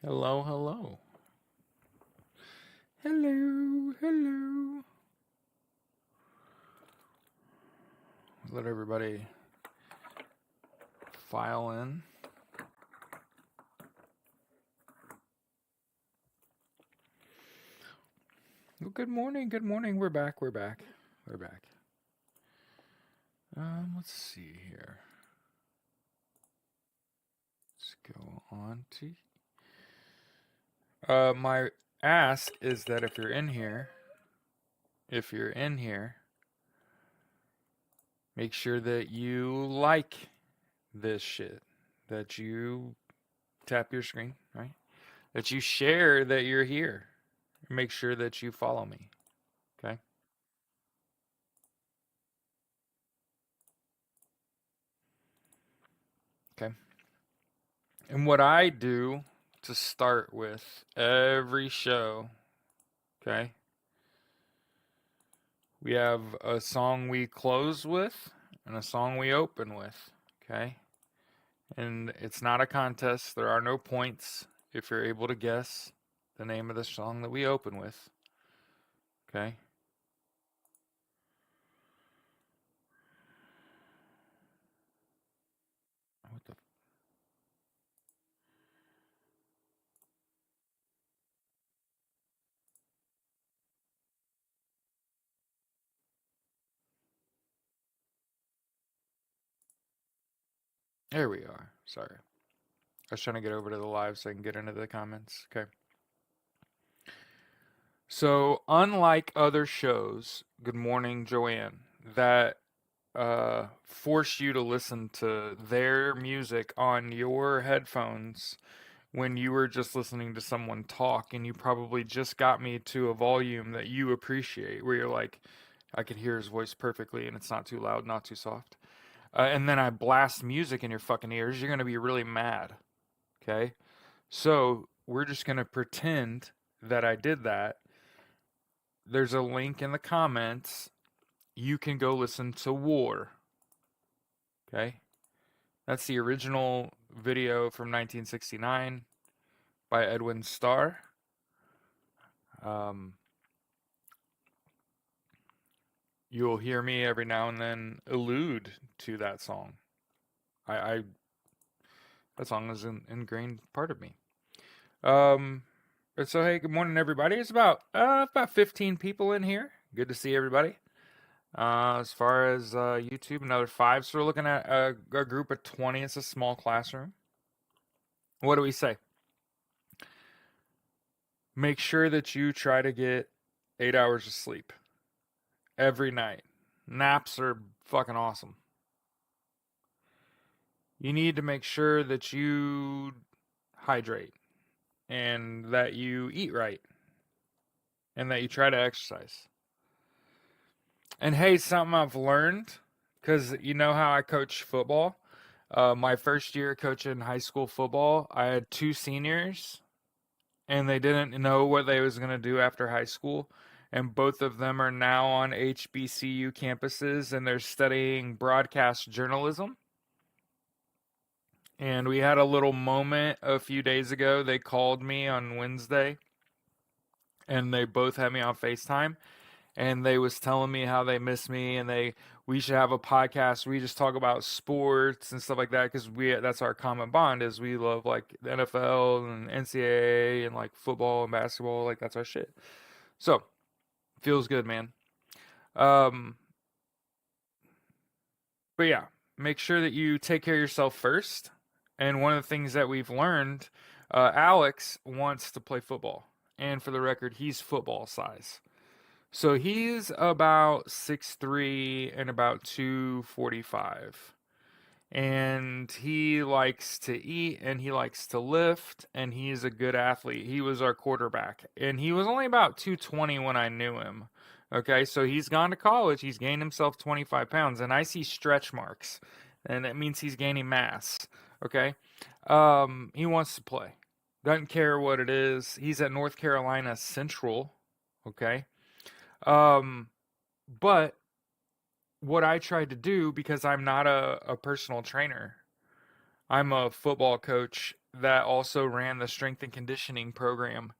Hello, hello. Hello, hello. Let everybody file in. Well, good morning, good morning. We're back, we're back, we're back. Let's see here. Let's go on to. My ask is that if you're in here, make sure that you like this shit. That you tap your screen, right? That you share that you're here. Make sure that you follow me, okay? Okay. And what I do to start with every show, okay? We have a song we close with and a song we open with, okay? And it's not a contest. There are no points if you're able to guess the name of the song that we open with, okay? What the? There we are. Sorry. I was trying to get over to the live so I can get into the comments. Okay. So, unlike other shows, Good Morning Joanne, that force you to listen to their music on your headphones when you were just listening to someone talk and you probably just got me to a volume that you appreciate where you're like, I can hear his voice perfectly and it's not too loud, not too soft. And then I blast music in your fucking ears, you're going to be really mad. Okay? So we're just going to pretend that I did that. There's a link in the comments. You can go listen to War. Okay? That's the original video from 1969 by Edwin Starr. Um, you'll hear me every now and then allude to that song. I that song is an ingrained part of me. Um, so hey, good morning everybody. It's about 15 people in here. Good to see everybody. As far as YouTube, another 5. So we're looking at a group of 20. It's a small classroom. What do we say? Make sure that you try to get 8 hours of sleep every night. Naps are fucking awesome. You need to make sure that you hydrate and that you eat right and that you try to exercise. And hey, something I've learned, because you know how I coach football? My first year coaching high school football, I had 2 seniors and they didn't know what they was going to do after high school. And both of them are now on HBCU campuses and they're studying broadcast journalism. And we had a little moment a few days ago. They called me on Wednesday and they both had me on FaceTime and they was telling me how they miss me and we should have a podcast. We just talk about sports and stuff like that because we that's our common bond is we love like the NFL and NCAA and like football and basketball. Like that's our shit. So feels good, man. Um, but yeah, make sure that you take care of yourself first. And one of the things that we've learned, Alex wants to play football. And for the record, he's football size. So he's about 6'3" and about 245. And he likes to eat and he likes to lift and he's a good athlete. He was our quarterback and he was only about 220 when I knew him. Okay, so he's gone to college, he's gained himself 25 pounds, and I see stretch marks, and that means he's gaining mass. Okay, he wants to play, doesn't care what it is. He's at North Carolina Central. Okay, um, but what I tried to do because I'm not a personal trainer, I'm a football coach that also ran the strength and conditioning program.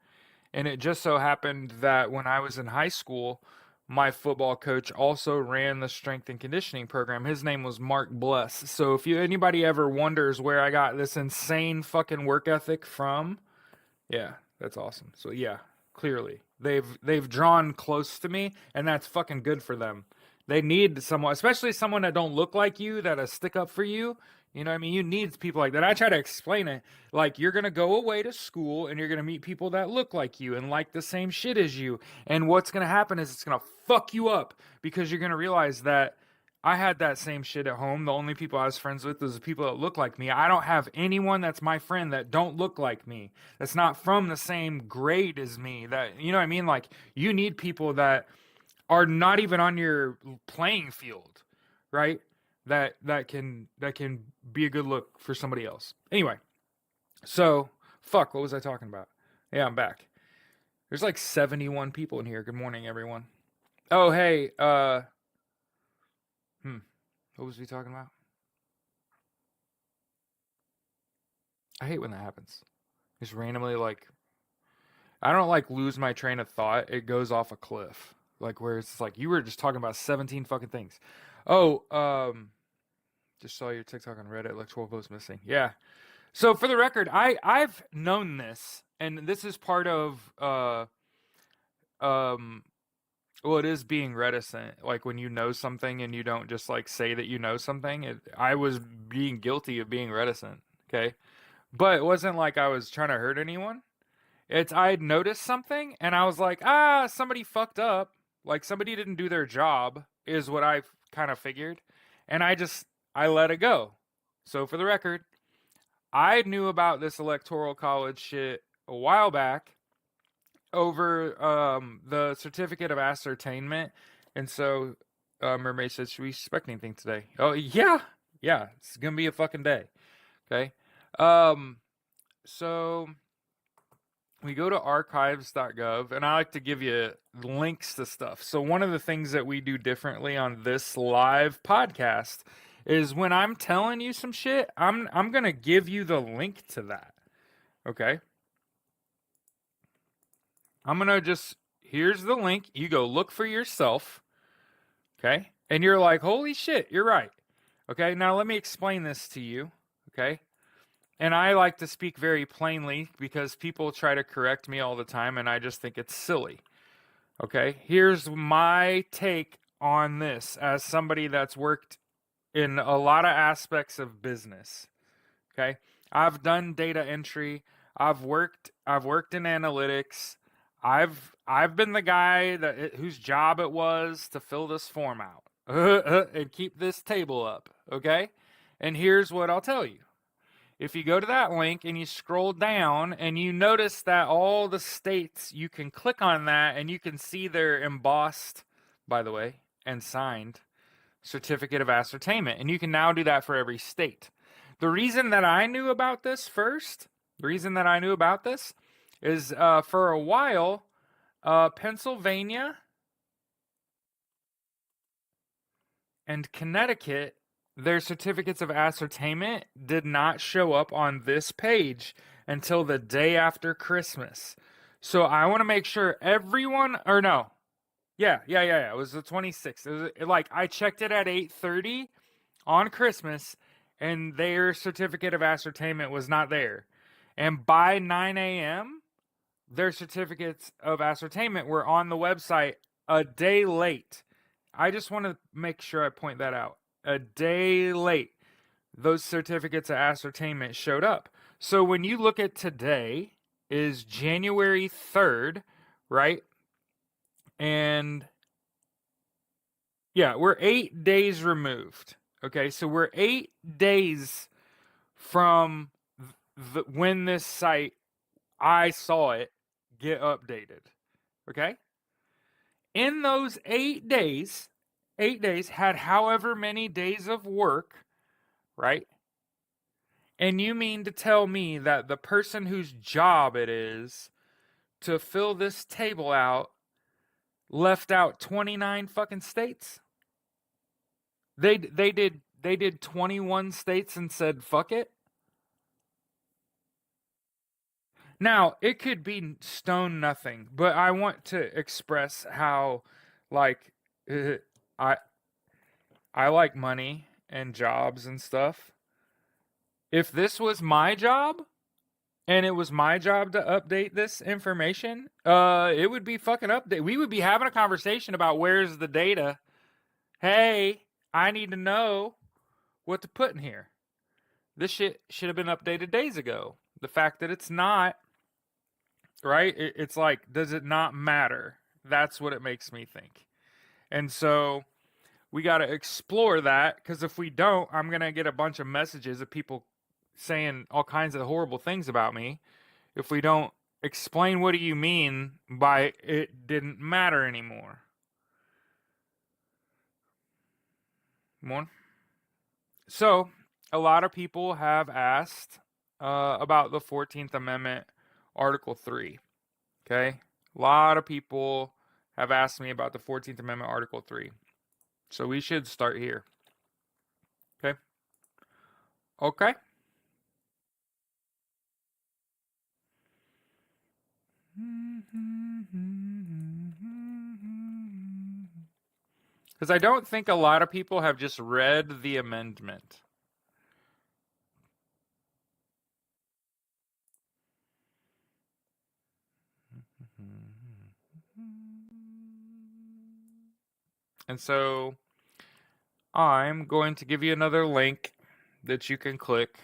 And it just so happened that when I was in high school, my football coach also ran the strength and conditioning program. His name was Mark Bless. So if anybody ever wonders where I got this insane fucking work ethic from, yeah, that's awesome. So yeah, clearly they've drawn close to me, and that's fucking good for them. They need someone, especially someone that don't look like you, that'll stick up for you. You know what I mean? You need people like that. I try to explain it like you're gonna go away to school and you're gonna meet people that look like you and like the same shit as you. And what's gonna happen is it's gonna fuck you up because you're gonna realize that I had that same shit at home. The only people I was friends with was the people that look like me. I don't have anyone that's my friend that don't look like me. That's not from the same grade as me. That, you know what I mean? Like, you need people that are not even on your playing field, right? That can be a good look for somebody else. Anyway, so fuck, what was I talking about? Yeah, I'm back. There's like 71 people in here. Good morning, everyone. Oh, hey, what was we talking about? I hate when that happens. Just randomly, like, I don't like lose my train of thought. It goes off a cliff. Like, where it's like, you were just talking about 17 fucking things. Oh, just saw your TikTok on Reddit, like 12 votes missing. Yeah. So for the record, I've known this, and this is part of, um, well, it is being reticent. Like, when you know something and you don't just, like, say that you know something. I was being guilty of being reticent, okay? But it wasn't like I was trying to hurt anyone. I had noticed something and I was like, somebody fucked up. Like, somebody didn't do their job, is what I kind of figured. And I let it go. So for the record, I knew about this electoral college shit a while back over the certificate of ascertainment. And so Mermaid says, should we expect anything today? Oh, yeah. Yeah, it's going to be a fucking day. Okay. So we go to archives.gov, and I like to give you links to stuff. So one of the things that we do differently on this live podcast is when I'm telling you some shit, I'm going to give you the link to that. Okay? I'm going to just, here's the link. You go look for yourself. Okay? And you're like, holy shit, you're right. Okay? Now let me explain this to you. Okay? And I like to speak very plainly because people try to correct me all the time, and I just think it's silly. Okay, here's my take on this as somebody that's worked in a lot of aspects of business. Okay, I've done data entry. I've worked in analytics. I've been the guy whose job it was to fill this form out and keep this table up. Okay, and here's what I'll tell you. If you go to that link and you scroll down and you notice that all the states, you can click on that and you can see their embossed, by the way, and signed certificate of ascertainment. And you can now do that for every state. The reason that I knew about this is for a while, Pennsylvania and Connecticut, their certificates of ascertainment did not show up on this page until the day after Christmas. So I want to make sure everyone, or no, yeah. It was the 26th. It was like I checked it at 8:30 on Christmas, and their certificate of ascertainment was not there. And by 9 a.m., their certificates of ascertainment were on the website a day late. I just want to make sure I point that out. A day late, those certificates of ascertainment showed up. So when you look at today, is January 3rd, right? And yeah, we're 8 days removed. Okay, so we're 8 days from when this site, I saw it get updated. Okay? In those 8 days, 8 days had however many days of work, right? And you mean to tell me that the person whose job it is to fill this table out left out 29 fucking states? They did 21 states and said fuck it? Now, it could be stone nothing, but I want to express how, like, uh, I I like money and jobs and stuff. If this was my job and it was my job to update this information, it would be fucking update. We would be having a conversation about where's the data. Hey, I need to know what to put in here. This shit should have been updated days ago. The fact that it's not, right? It's like, does it not matter? That's what it makes me think. And so we got to explore that, because if we don't, I'm going to get a bunch of messages of people saying all kinds of horrible things about me. If we don't explain what do you mean by it didn't matter anymore. One. So, a lot of people have asked about the 14th Amendment, Article 3. Okay? A lot of people have asked me about the 14th Amendment, Article 3. So we should start here. Okay? Okay? Because I don't think a lot of people have just read the amendment. And so I'm going to give you another link that you can click.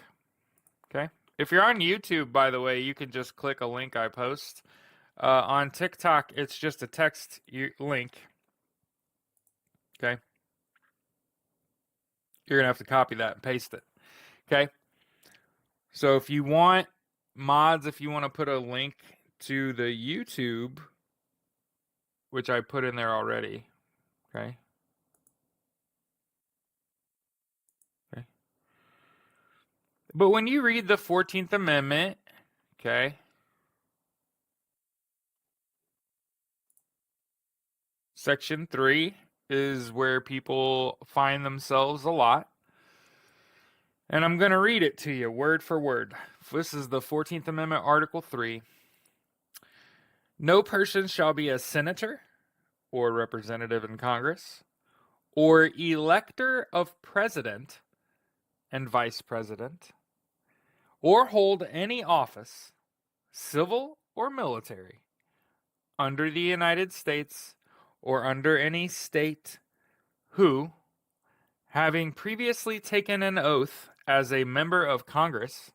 Okay? If you're on YouTube, by the way, you can just click a link I post. On TikTok, it's just a text link. Okay? You're going to have to copy that and paste it. Okay? So if you want mods, if you want to put a link to the YouTube, which I put in there already. Okay? Okay. But when you read the 14th Amendment, okay, Section 3 is where people find themselves a lot. And I'm going to read it to you word for word. This is the 14th Amendment, Article 3. No person shall be a senator or representative in Congress or elector of president and vice president or hold any office, civil or military, under the United States or under any state who, having previously taken an oath as a member of Congress,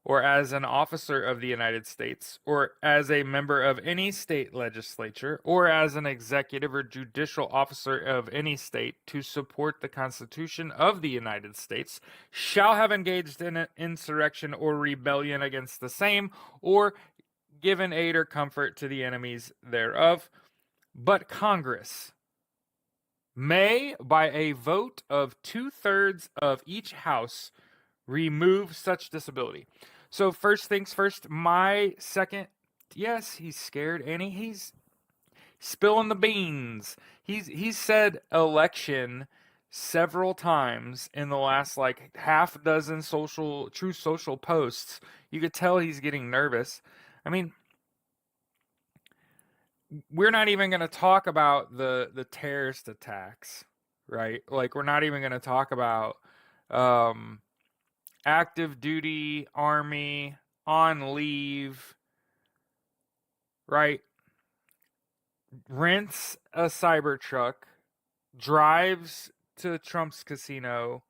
or as an officer of the United States, or as a member of any state legislature, or as an executive or judicial officer of any state to support the Constitution of the United States, shall have engaged in an insurrection or rebellion against the same, or given aid or comfort to the enemies thereof. But Congress may, by a vote of 2/3 of each house, remove such disability. So first things first, my second, yes, he's scared, and he's spilling the beans. He's said election several times in the last like half dozen Truth Social posts. You could tell he's getting nervous. I mean, we're not even going to talk about the terrorist attacks, right? Like we're not even going to talk about um active duty army on leave, right? Rents a Cybertruck, drives to Trump's casino,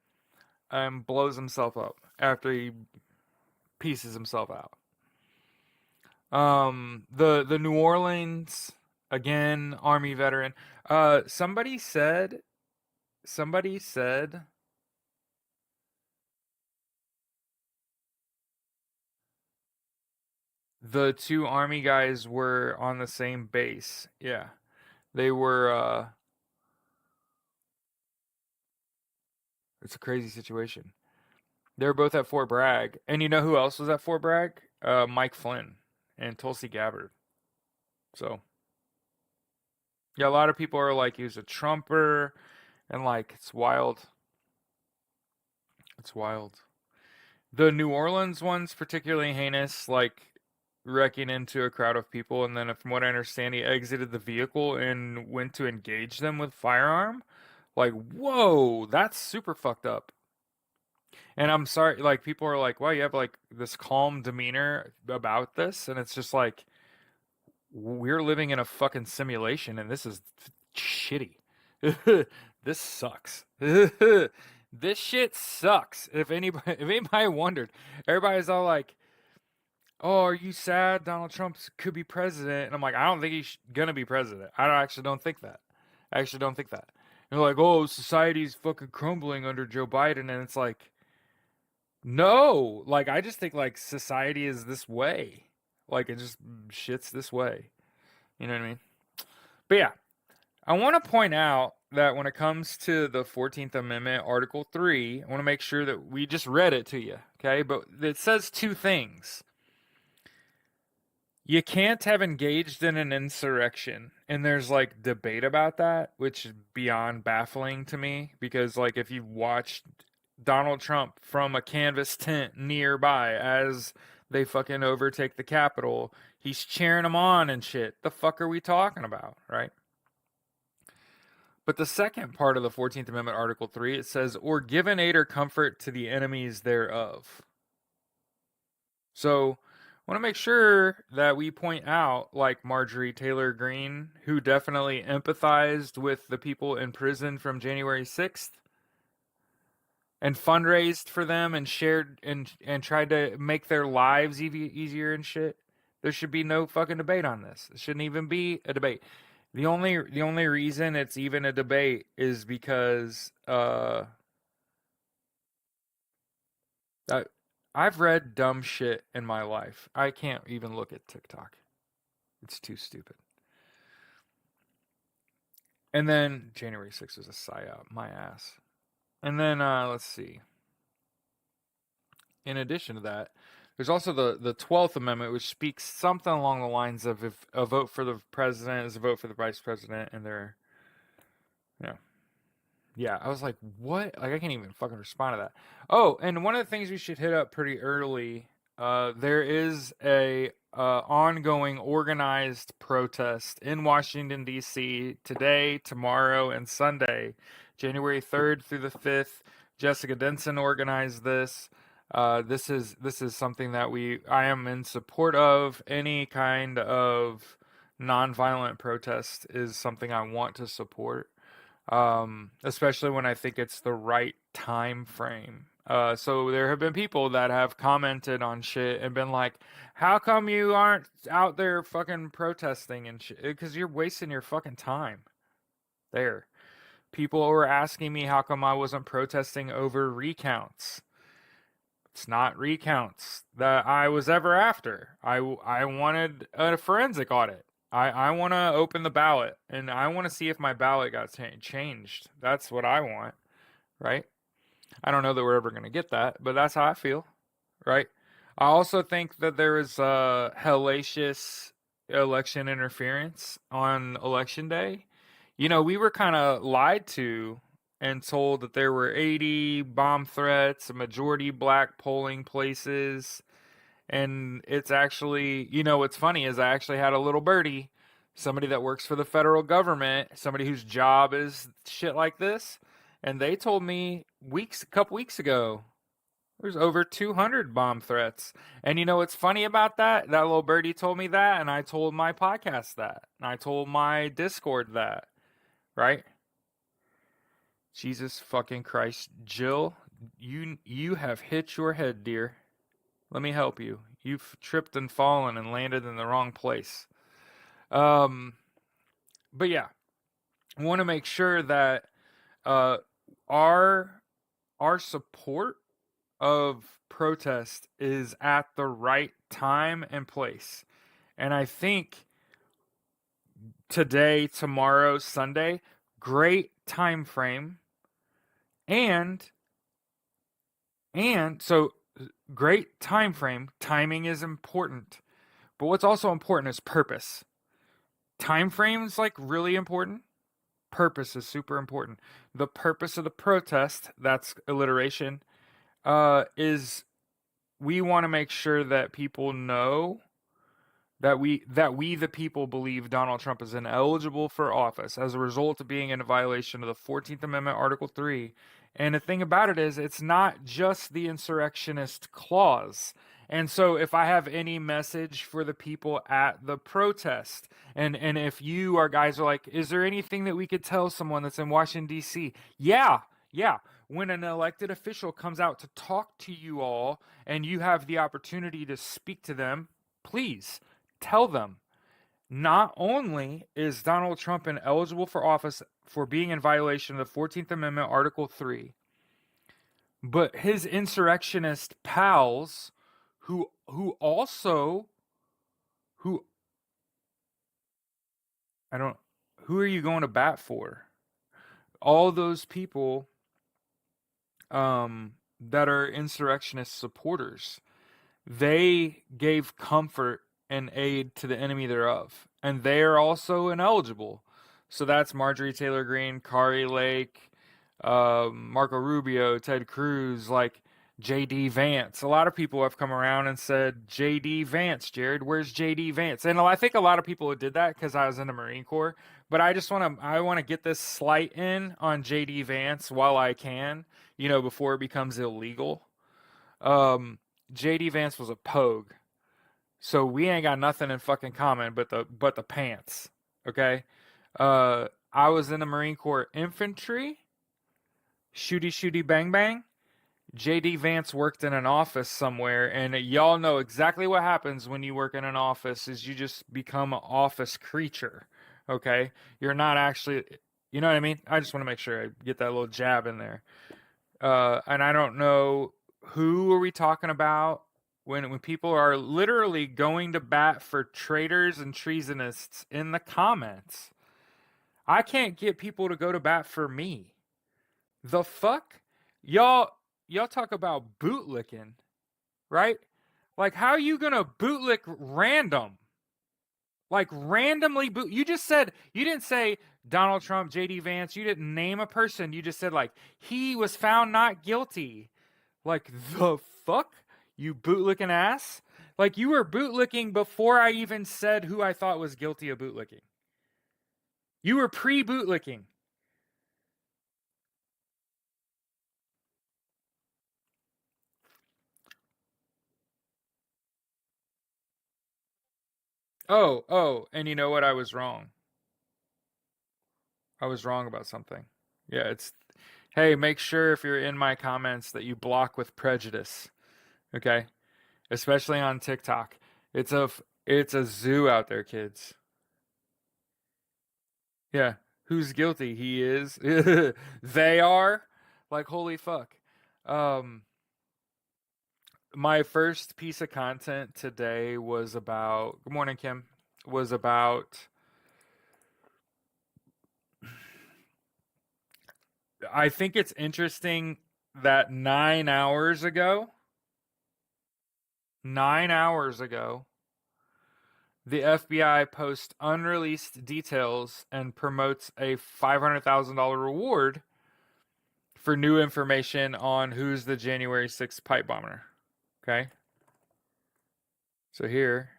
and blows himself up after he pieces himself out. The New Orleans, again, Army veteran. Somebody said the two Army guys were on the same base. Yeah. They were it's a crazy situation. They were both at Fort Bragg. And you know who else was at Fort Bragg? Mike Flynn and Tulsi Gabbard. So, yeah, a lot of people are like, he was a Trumper. And, like, it's wild. It's wild. The New Orleans one's particularly heinous. Like, wrecking into a crowd of people, and then from what I understand, he exited the vehicle and went to engage them with firearm. Like, whoa, that's super fucked up. And I'm sorry, like people are like, "Well, you have like this calm demeanor about this," and it's just like we're living in a fucking simulation, and this is shitty. This sucks. This shit sucks. If anybody wondered, everybody's all like, "Oh, are you sad Donald Trump could be president?" And I'm like, I don't think he's gonna be president. Actually don't think that. I actually don't think that. And they're like, "Oh, society's fucking crumbling under Joe Biden," and it's like, no, like I just think like society is this way. Like it just shits this way. You know what I mean? But yeah, I want to point out that when it comes to the 14th Amendment, Article 3, I want to make sure that we just read it to you, okay? But it says two things. You can't have engaged in an insurrection. And there's like debate about that, which is beyond baffling to me because like if you watched Donald Trump from a canvas tent nearby as they fucking overtake the Capitol, he's cheering them on and shit. The fuck are we talking about, right? But the second part of the 14th Amendment, Article 3, it says, or given aid or comfort to the enemies thereof. So I want to make sure that we point out, like Marjorie Taylor Greene, who definitely empathized with the people in prison from January 6th and fundraised for them and shared and tried to make their lives easier and shit. There should be no fucking debate on this. It shouldn't even be a debate. The only reason it's even a debate is because I've read dumb shit in my life. I can't even look at TikTok. It's too stupid. And then January 6th was a psyop, my ass. And then let's see. In addition to that, there's also the 12th Amendment, which speaks something along the lines of if a vote for the president is a vote for the vice president, and they're, you know, yeah, I was like, what? Like, I can't even fucking respond to that. Oh, and one of the things we should hit up pretty early, there is a ongoing organized protest in Washington, D.C. today, tomorrow, and Sunday, January 3rd through the 5th. Jessica Denson organized this. This is something that I am in support of. Any kind of nonviolent protest is something I want to support, especially when I think it's the right time frame. So there have been people that have commented on shit and been like, "How come you aren't out there fucking protesting and shit? Because you're wasting your fucking time." There, people were asking me how come I wasn't protesting over recounts. It's not recounts that I was ever after. I wanted a forensic audit. I want to open the ballot and I want to see if my ballot got changed. That's what I want, right? I don't know that we're ever going to get that, but that's how I feel, right? I also think that there is hellacious election interference on election day. You know, we were kind of lied to and told that there were 80 bomb threats, a majority black polling places, and it's actually, you know, what's funny is I actually had a little birdie, somebody that works for the federal government, somebody whose job is shit like this, and they told me a couple weeks ago, there's over 200 bomb threats. And you know what's funny about that? That little birdie told me that, and I told my podcast that, and I told my Discord that, right? Jesus fucking Christ, Jill, you have hit your head, dear. Let me help you. You've tripped and fallen and landed in the wrong place. Um, but yeah, I want to make sure that uh, our our support of protest is at the right time and place. And I think today, tomorrow, Sunday, great time frame. And so great time frame. Timing is important. But what's also important is purpose. Time frame is like really important. Purpose is super important. The purpose of the protest, that's alliteration, is we want to make sure that people know that we the people believe Donald Trump is ineligible for office as a result of being in violation of the 14th Amendment Article 3. And the thing about it is it's not just the insurrectionist clause. And so if I have any message for the people at the protest, and if you our guys are like, is there anything that we could tell someone that's in Washington D.C.? Yeah. When an elected official comes out to talk to you all and you have the opportunity to speak to them, please tell them not only is Donald Trump ineligible for office for being in violation of the 14th Amendment, Article 3, but his insurrectionist pals who also who I don't who are you going to bat for? All those people that are insurrectionist supporters, they gave comfort and aid to the enemy thereof, and they are also ineligible. So that's Marjorie Taylor Greene, Kari Lake, Marco Rubio, Ted Cruz, like J.D. Vance. A lot of people have come around and said, J.D. Vance, Jared, where's J.D. Vance? And I think a lot of people did that because I was in the Marine Corps. But I want to get this slight in on J.D. Vance while I can, before it becomes illegal. Um, J.D. Vance was a pogue. So we ain't got nothing in fucking common but the pants. Okay? I was in the Marine Corps infantry, shooty shooty bang bang. JD Vance worked in an office somewhere, and y'all know exactly what happens when you work in an office is you just become an office creature. Okay? You're not actually, you know what I mean? I just want to make sure I get that little jab in there. And I don't know, who are we talking about when people are literally going to bat for traitors and treasonists in the comments. I can't get people to go to bat for me. The fuck? Y'all talk about bootlicking, right? Like, how are you gonna bootlick random? Like, randomly boot. You just said, you didn't say Donald Trump, JD Vance. You didn't name a person. You just said, like, he was found not guilty. Like, the fuck? You bootlicking ass? Like, you were bootlicking before I even said who I thought was guilty of bootlicking. You were pre-bootlicking. Oh, and you know what? I was wrong. I was wrong about something. Yeah, hey, make sure if you're in my comments that you block with prejudice. Okay? Especially on TikTok. It's a zoo out there, kids. Yeah. Who's guilty? He is. They are. Like, holy fuck. Um my first piece of content today was about, good morning, Kim, was about, I think it's interesting that 9 hours ago, the FBI posts unreleased details and promotes a $500,000 reward for new information on who's the January 6th pipe bomber. Okay? So here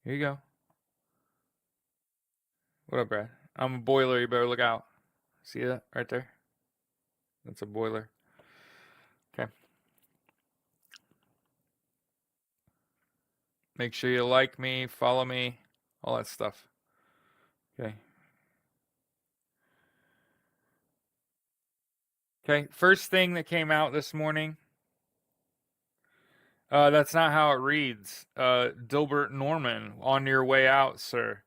you go. What up, Brad? I'm a boiler. You better look out. See that right there? That's a boiler. Okay. Make sure you like me, follow me, all that stuff. Okay. Okay. First thing that came out this morning. That's not how it reads. Dilbert Norman, on your way out, sir.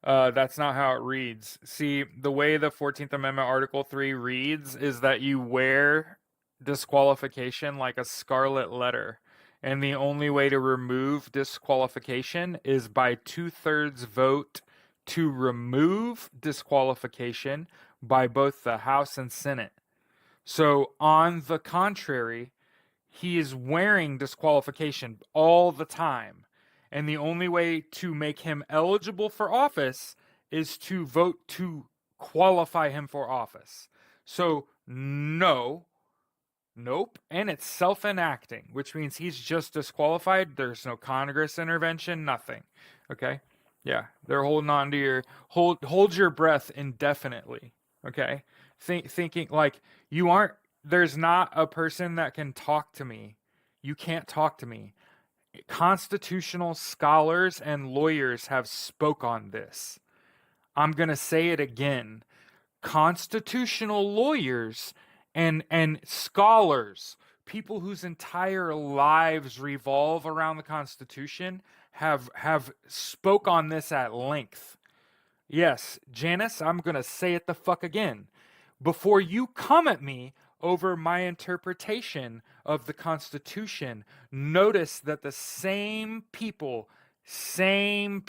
That's not how it reads. See, the way the 14th Amendment Article 3 reads is that you wear disqualification like a scarlet letter. And the only way to remove disqualification is by 2/3 vote to remove disqualification by both the House and Senate. So, on the contrary, he is wearing disqualification all the time. And the only way to make him eligible for office is to vote to qualify him for office. So, no, Nope. And it's self-enacting, which means he's just disqualified. There's no Congress intervention, nothing. Okay? Yeah, they're holding on to your hold your breath indefinitely. Okay? Thinking like you aren't there's not a person that can talk to me. You can't talk to me. Constitutional scholars and lawyers have spoke on this. I'm going to say it again. Constitutional lawyers and scholars, people whose entire lives revolve around the Constitution, have spoke on this at length. Yes, Janice, I'm going to say it the fuck again. Before you come at me over my interpretation of the Constitution, notice that the same people saying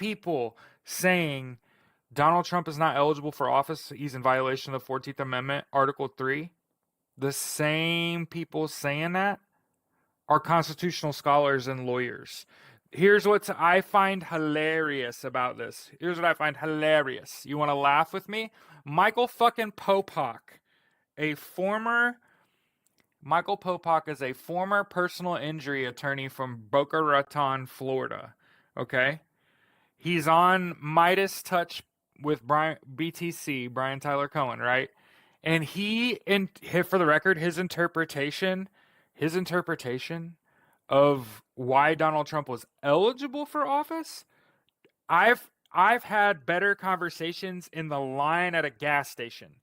Donald Trump is not eligible for office, he's in violation of the 14th Amendment, Article 3, the same people saying that are constitutional scholars and lawyers. Here's what I find hilarious about this. Here's what I find hilarious. You want to laugh with me? Michael Popak is a former personal injury attorney from Boca Raton, Florida. Okay? He's on Midas Touch with BTC, Brian Tyler Cohen, right? And for the record, his interpretation of why Donald Trump was eligible for office, I've had better conversations in the line at a gas station.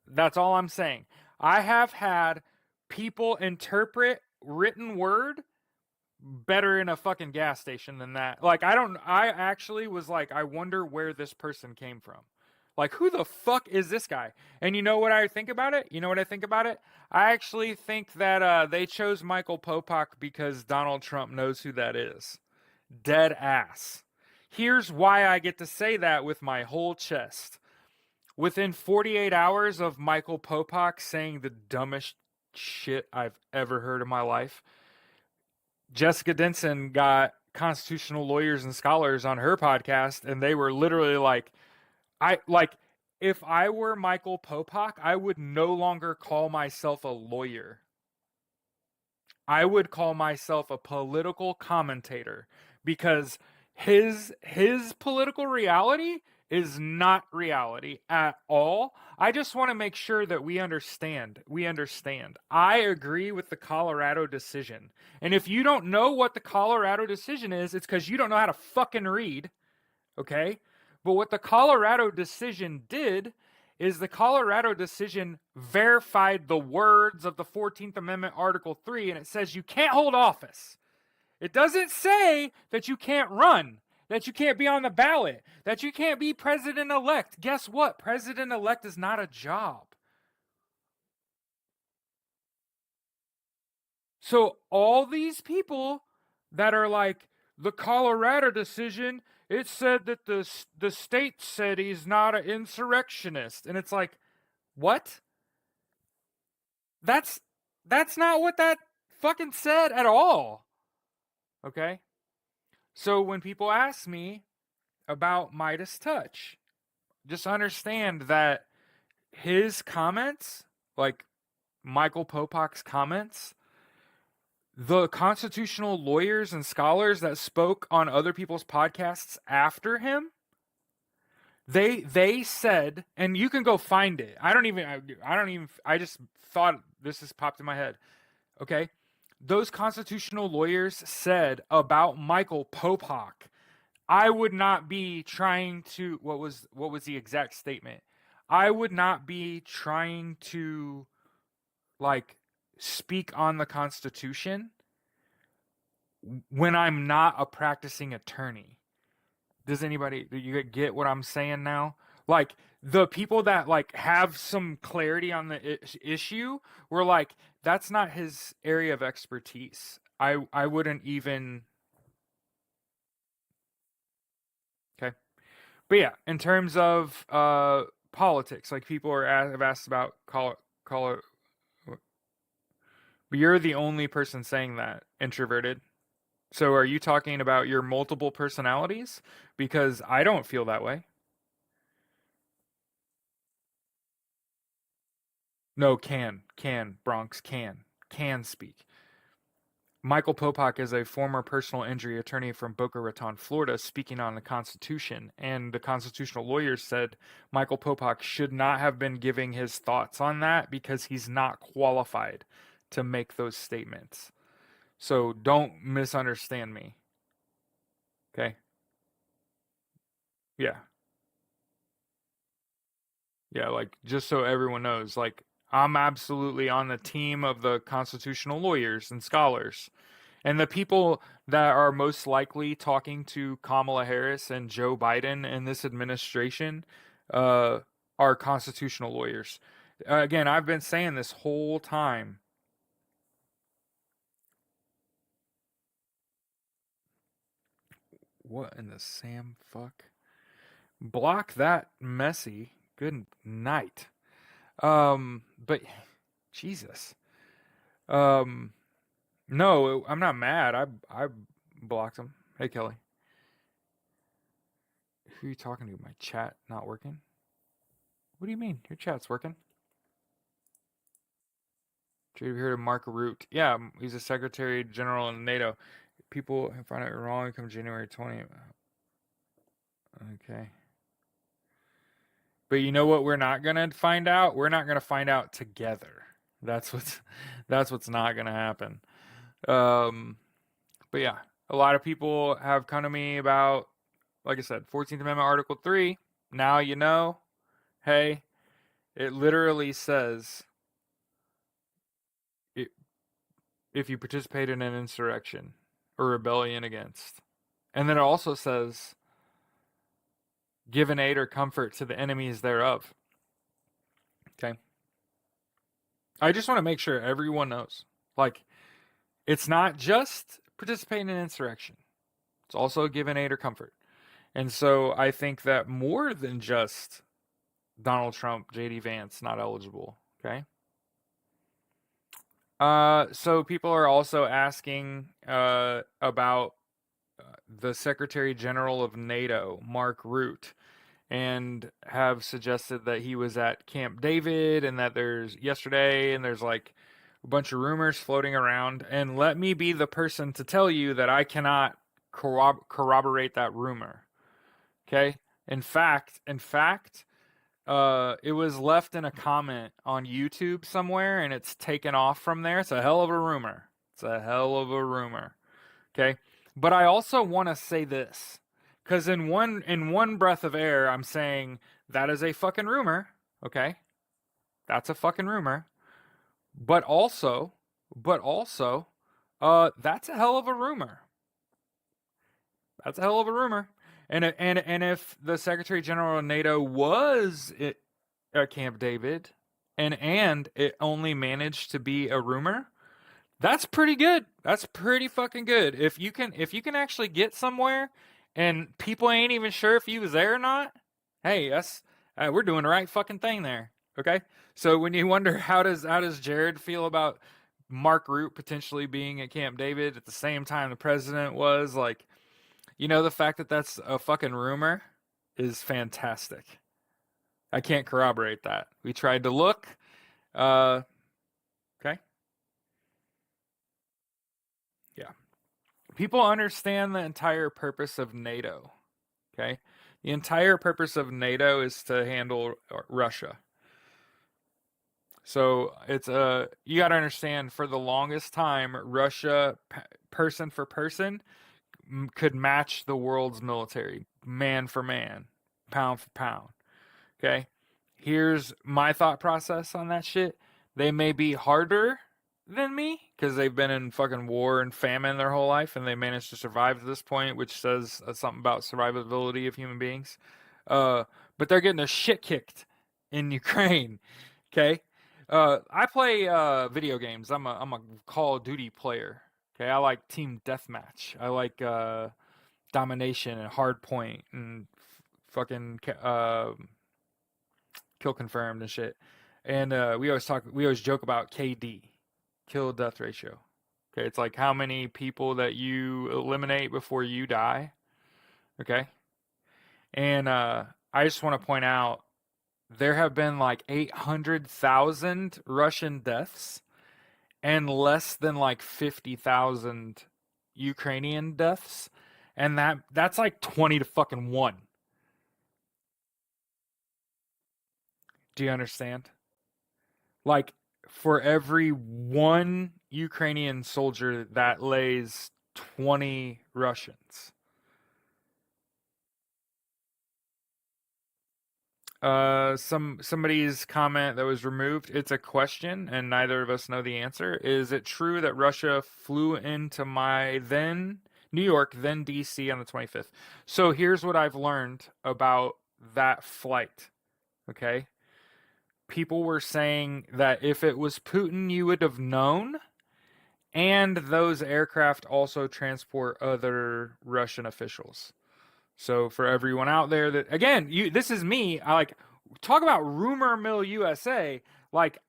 That's all I'm saying. I have had people interpret written word better in a fucking gas station than that. Like, I actually was like, I wonder where this person came from. Like, who the fuck is this guy? And you know what I think about it? I actually think that they chose Michael Popak because Donald Trump knows who that is. Dead ass. Here's why I get to say that with my whole chest. Within 48 hours of Michael Popak saying the dumbest shit I've ever heard in my life, Jessica Denson got constitutional lawyers and scholars on her podcast, and they were literally like, if I were Michael Popak, I would no longer call myself a lawyer. I would call myself a political commentator, because his political reality is not reality at all. I just want to make sure that we understand. I agree with the Colorado decision. And if you don't know what the Colorado decision is, it's because you don't know how to fucking read. Okay? But what the Colorado decision did is the Colorado decision verified the words of the 14th Amendment, Article 3, and it says you can't hold office. It doesn't say that you can't run, that you can't be on the ballot, that you can't be president-elect. Guess what? President-elect is not a job. So all these people that are like, the Colorado decision, it said that the state said he's not an insurrectionist. And it's like, what? That's not what that fucking said at all. Okay? So when people ask me about Midas Touch, just understand that his comments, like Michael Popak's comments, the constitutional lawyers and scholars that spoke on other people's podcasts after him, they said, and you can go find it. I just thought this has popped in my head. Okay? Those constitutional lawyers said about Michael Popak, I would not be trying to, what was the exact statement? I would not be trying to, like, speak on the Constitution when I'm not a practicing attorney. Do you get what I'm saying now? Like, the people that like have some clarity on the issue were like, that's not his area of expertise. I wouldn't even. Okay. But yeah, in terms of politics, like people have asked about call it. But you're the only person saying that, introverted. So are you talking about your multiple personalities? Because I don't feel that way. No, Bronx, can. can speak. Michael Popak is a former personal injury attorney from Boca Raton, Florida, speaking on the Constitution. And the constitutional lawyers said Michael Popak should not have been giving his thoughts on that because he's not qualified to make those statements. So don't misunderstand me. Okay? Yeah. Yeah, like just so everyone knows, like I'm absolutely on the team of the constitutional lawyers and scholars. And the people that are most likely talking to Kamala Harris and Joe Biden in this administration uh, are constitutional lawyers. Again, I've been saying this whole time. What in the Sam fuck? Block that messy. Good night. But Jesus. Um, no, I'm not mad. I blocked him. Hey Kelly, who are you talking to? My chat not working? What do you mean? Your chat's working. Did you hear of Mark Rutte? Yeah, he's a Secretary General in NATO. People find it wrong come January 20th. Okay. But you know what we're not gonna find out? We're not gonna find out together. That's what's that's what's not gonna happen. Um, but yeah, a lot of people have come to me about, like I said, 14th Amendment Article 3. Now you know. Hey, it literally says it, if you participate in an insurrection or rebellion against. And then it also says give an aid or comfort to the enemies thereof. Okay. I just want to make sure everyone knows. Like, it's not just participate in an insurrection. It's also give an aid or comfort. And so I think that more than just Donald Trump, JD Vance not eligible. Okay. So people are also asking about the Secretary General of NATO, Mark Rutte, and have suggested that he was at Camp David and that there's like a bunch of rumors floating around. And let me be the person to tell you that I cannot corroborate that rumor. Okay? In fact, it was left in a comment on YouTube somewhere and it's taken off from there. It's a hell of a rumor. It's a hell of a rumor. Okay? But I also want to say this. Because in one breath of air, I'm saying that is a fucking rumor. Okay? That's a fucking rumor. But also, that's a hell of a rumor. That's a hell of a rumor. And if the Secretary General of NATO was at Camp David, and it only managed to be a rumor, that's pretty good. That's pretty fucking good. If you can actually get somewhere, and people ain't even sure if you was there or not, hey, that's we're doing the right fucking thing there. Okay. So when you wonder how does Jared feel about Mark Rutte potentially being at Camp David at the same time the president was, like, the fact that that's a fucking rumor is fantastic. I can't corroborate that. We tried to look. Uh, okay. Yeah. People understand the entire purpose of NATO. Okay. The entire purpose of NATO is to handle Russia. So you got to understand, for the longest time, Russia, person for person, could match the world's military, man for man, pound for pound. Okay. Here's my thought process on that shit. They may be harder than me because they've been in fucking war and famine their whole life and they managed to survive to this point, which says something about survivability of human beings. Uh, but they're getting their shit kicked in Ukraine. Okay. I play video games. I'm a Call of Duty player. Okay. I like team deathmatch. I like domination and hardpoint and fucking kill confirmed and shit. And we always joke about KD, kill death ratio. Okay, it's like how many people that you eliminate before you die. Okay, and I just want to point out there have been like 800,000 Russian deaths, and less than like 50,000 Ukrainian deaths, and that's like 20 to fucking 1. Do you understand? Like, for every one Ukrainian soldier that lays 20 Russians. Somebody's comment that was removed. It's a question, and neither of us know the answer. Is it true that Russia flew into my then New York, then DC on the 25th? So here's what I've learned about that flight. Okay, people were saying that if it was Putin, you would have known, and those aircraft also transport other Russian officials. So for everyone out there that, again, this is me. I like talk about rumor mill USA. Like,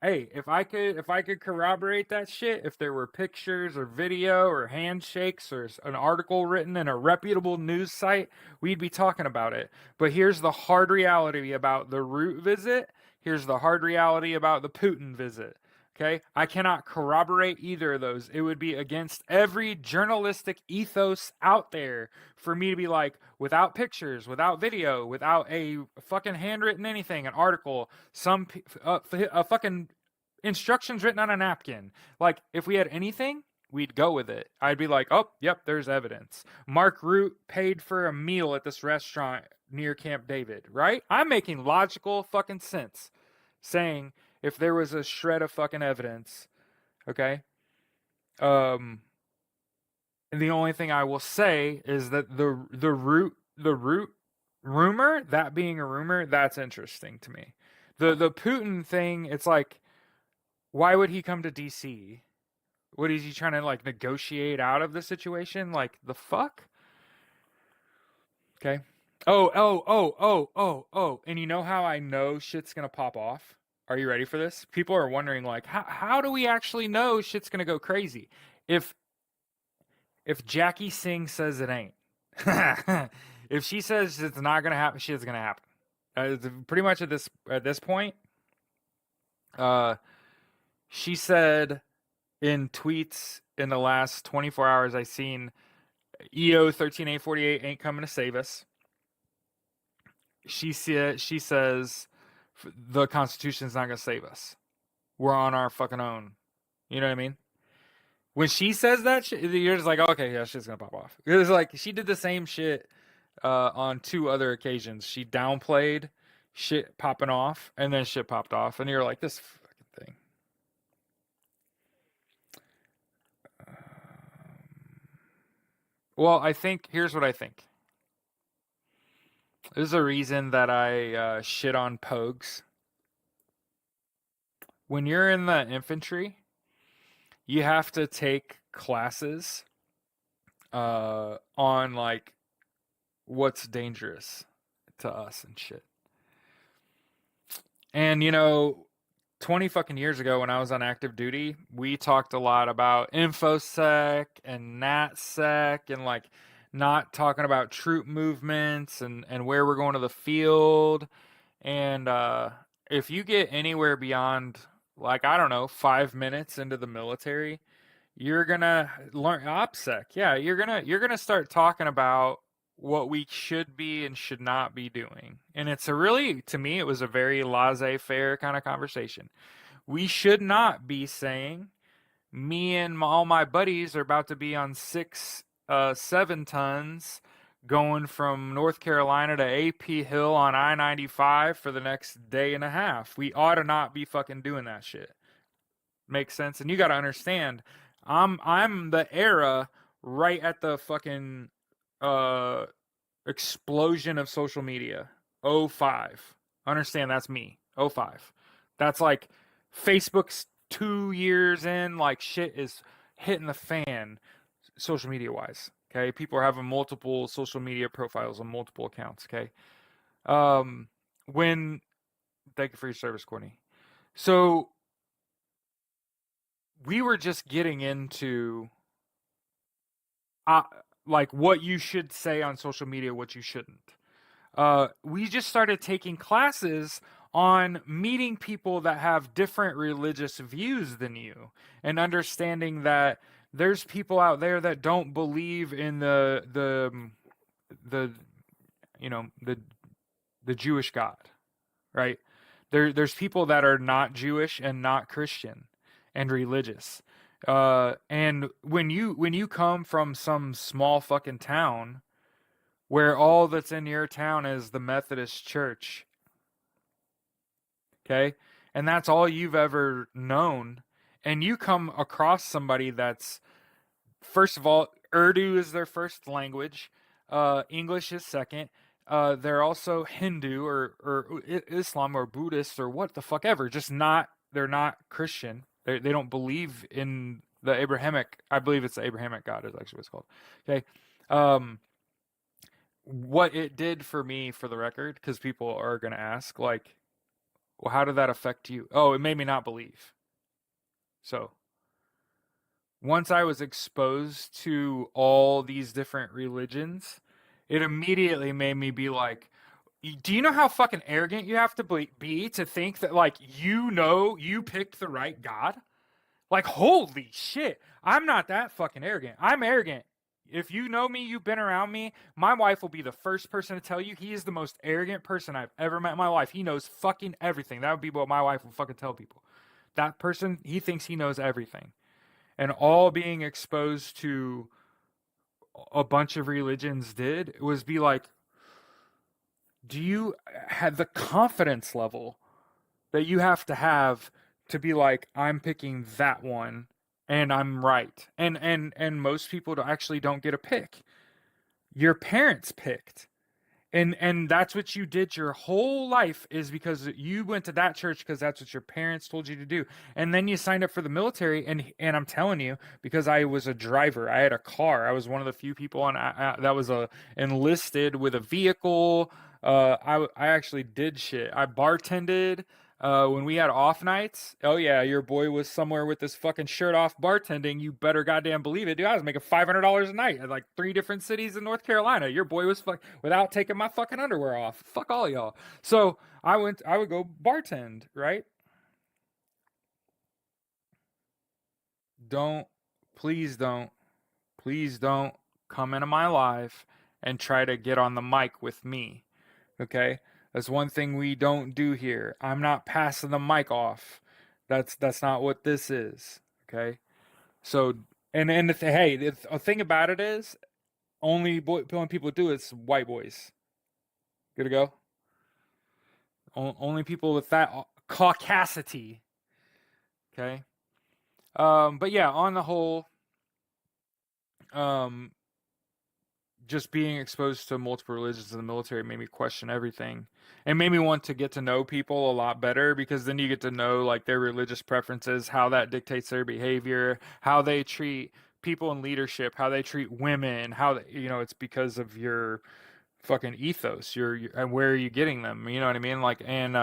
hey, if I could corroborate that shit, if there were pictures or video or handshakes or an article written in a reputable news site, we'd be talking about it. But here's the hard reality about the Root visit. Here's the hard reality about the Putin visit. Okay, I cannot corroborate either of those. It would be against every journalistic ethos out there for me to be like, without pictures, without video, without a fucking handwritten anything, an article, a fucking instructions written on a napkin. Like, if we had anything, we'd go with it. I'd be like, oh, yep, there's evidence. Mark Root paid for a meal at this restaurant near Camp David, right? I'm making logical fucking sense, saying if there was a shred of fucking evidence, okay? And the only thing I will say is that the root rumor, that being a rumor, that's interesting to me. The Putin thing, it's like, why would he come to DC? What is he trying to like negotiate out of the situation? Like, the fuck? Okay. Oh. And you know how I know shit's gonna pop off? Are you ready for this? People are wondering, like, how do we actually know shit's gonna go crazy? If Jackie Singh says it ain't, if she says it's not gonna happen, shit's gonna happen. Pretty much at this point, uh, she said in tweets in the last 24 hours I seen, EO 13848 ain't coming to save us. She says the Constitution's not gonna save us. We're on our fucking own. You know what I mean? When she says that shit, you're just like, okay, yeah, shit's gonna pop off. It's like she did the same shit on 2 other occasions. She downplayed shit popping off, and then shit popped off, and you're like, this fucking thing. Well, I think here's what I think. There's a reason that I shit on Pogues. When you're in the infantry, you have to take classes on like what's dangerous to us and shit. And 20 fucking years ago when I was on active duty, we talked a lot about infosec and natsec and like not talking about troop movements and where we're going to the field. And if you get anywhere beyond, like, I don't know, 5 minutes into the military, you're gonna learn OPSEC. Yeah, you're gonna start talking about what we should be and should not be doing. And it's a really, to me, it was a very laissez-faire kind of conversation. We should not be saying, me and all my buddies are about to be on 7 tons going from North Carolina to AP Hill on I-95 for the next day and a half. We ought to not be fucking doing that shit. Makes sense? And you got to understand, I'm the era right at the fucking explosion of social media. 05. Understand, that's me. 05. That's like Facebook's 2 years in, like shit is hitting the fan social media wise. Okay, people are having multiple social media profiles on multiple accounts. Okay, when thank you for your service, Courtney. So we were just getting into like what you should say on social media, what you shouldn't. We just started taking classes on meeting people that have different religious views than you, and understanding that there's people out there that don't believe in the you know the Jewish God, right? There's people that are not Jewish and not Christian and religious. And when you come from some small fucking town where all that's in your town is the Methodist Church, okay? And that's all you've ever known, and you come across somebody that's, first of all, Urdu is their first language, English is second. They're also Hindu or Islam or Buddhist or what the fuck ever. Just not, they're not Christian. They don't believe in the Abrahamic. I believe it's the Abrahamic God is actually what it's called. Okay. Um, what it did for me, for the record, because people are gonna ask, like, well, how did that affect you? Oh, it made me not believe. So once I was exposed to all these different religions, it immediately made me be like, do you know how fucking arrogant you have to be to think that, like, you picked the right God? Like, holy shit. I'm not that fucking arrogant. I'm arrogant. If you know me, you've been around me, my wife will be the first person to tell you he is the most arrogant person I've ever met in my life. He knows fucking everything. That would be what my wife will fucking tell people. That person, he thinks he knows everything. And all being exposed to a bunch of religions did was be like, do you have the confidence level that you have to be like, I'm picking that one and I'm right? And most people actually don't get a pick. Your parents picked. And that's what you did your whole life, is because you went to that church because that's what your parents told you to do. And then you signed up for the military, and I'm telling you, because I was a driver, I had a car. I was one of the few people on that was enlisted with a vehicle. I actually did shit. I bartended. When we had off nights, oh yeah, your boy was somewhere with this fucking shirt off bartending. You better goddamn believe it, dude. I was making $500 a night at like 3 different cities in North Carolina. Your boy was without taking my fucking underwear off. Fuck all y'all. So I would go bartend, right? Don't, please don't, please don't come into my life and try to get on the mic with me. Okay? That's one thing we don't do here. I'm not passing the mic off. That's not what this is. Okay? So, and hey, the thing about it is, only people do it's white boys. Good to go. Only people with that caucasity. Okay. But yeah, on the whole, um, just being exposed to multiple religions in the military made me question everything, and made me want to get to know people a lot better, because then you get to know, like, their religious preferences, how that dictates their behavior, how they treat people in leadership, how they treat women, how it's because of your fucking ethos, and where are you getting them, you know what I mean? Like, and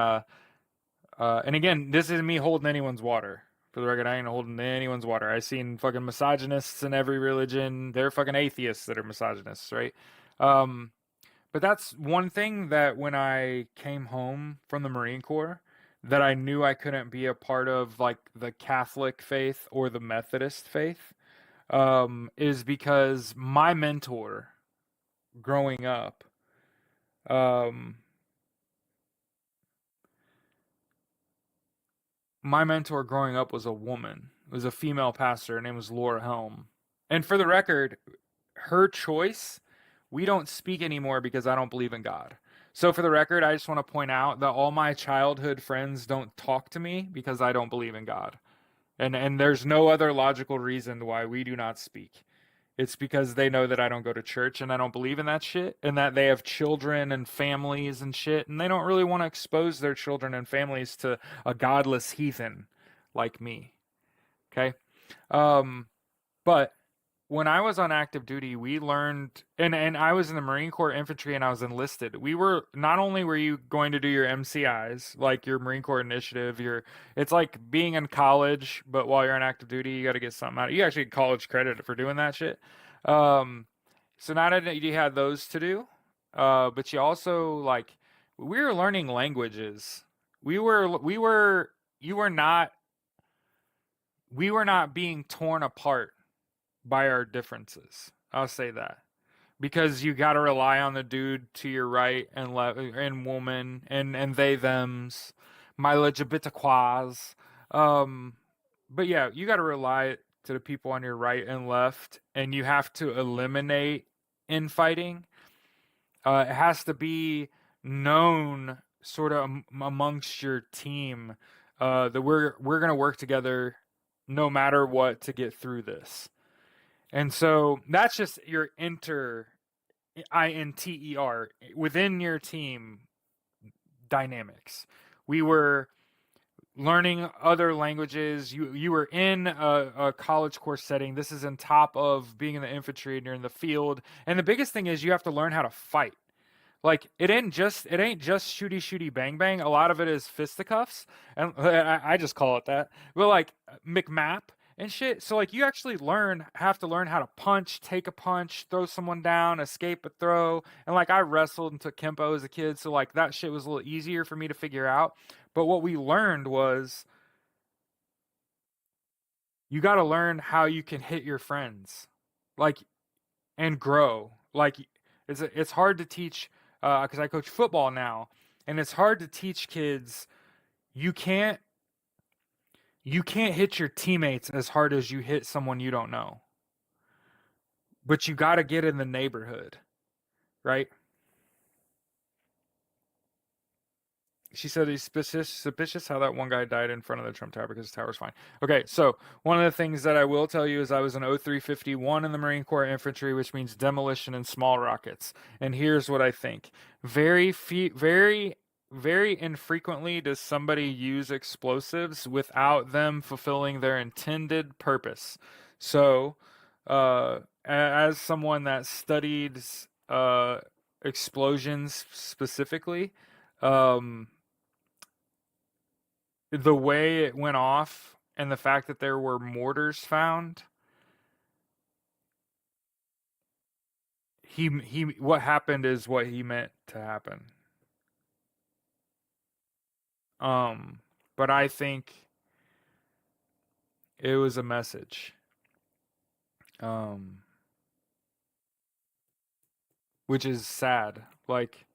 again, this isn't me holding anyone's water. For the record, I ain't holding anyone's water. I've seen fucking misogynists in every religion. They're fucking atheists that are misogynists, right? Um, but that's one thing that when I came home from the Marine Corps, that I knew I couldn't be a part of, like, the Catholic faith or the Methodist faith, is because my mentor growing up, um, was a woman. It was a female pastor. Her name was Laura Helm. And for the record, her choice, we don't speak anymore because I don't believe in God. So for the record, I just want to point out that all my childhood friends don't talk to me because I don't believe in God. And there's no other logical reason why we do not speak. It's because they know that I don't go to church and I don't believe in that shit, and that they have children and families and shit, and they don't really want to expose their children and families to a godless heathen like me. Okay? Um, but when I was on active duty, we learned, and I was in the Marine Corps infantry and I was enlisted. We were, not only were you going to do your MCIs, like your Marine Corps initiative, it's like being in college, but while you're on active duty, you got to get something out. You actually get college credit for doing that shit. Um, so not only you had those to do, but you also, like, we were learning languages you were not we were not being torn apart by our differences. I'll say that. Because you got to rely on the dude to your right and woman and they them's mileage quaz. Um, but yeah, you got to rely to the people on your right and left, and you have to eliminate infighting. It has to be known sort of amongst your team that we're gonna work together no matter what to get through this. And so that's just your INTER within your team dynamics. We were learning other languages. You were in a college course setting. This is on top of being in the infantry and you're in the field. And the biggest thing is you have to learn how to fight. Like it ain't just shooty shooty bang bang. A lot of it is fisticuffs, and I just call it that. But like McMap and shit. So like you actually have to learn how to punch, take a punch, throw someone down, escape a throw. And like I wrestled and took kempo as a kid, so like that shit was a little easier for me to figure out. But what we learned was you got to learn how you can hit your friends, like and grow. Like it's hard to teach because I coach football now, and it's hard to teach kids you can't you can't hit your teammates as hard as you hit someone you don't know, but you got to get in the neighborhood, right? She said he's suspicious how that one guy died in front of the Trump Tower because the tower's fine. Okay, so one of the things that I will tell you is I was an 0351 in the Marine Corps Infantry, which means demolition and small rockets. And here's what I think: very infrequently does somebody use explosives without them fulfilling their intended purpose. So, as someone that studied explosions specifically, um, the way it went off and the fact that there were mortars found, he what happened is what he meant to happen. Um, but I think it was a message. Um, which is sad. Like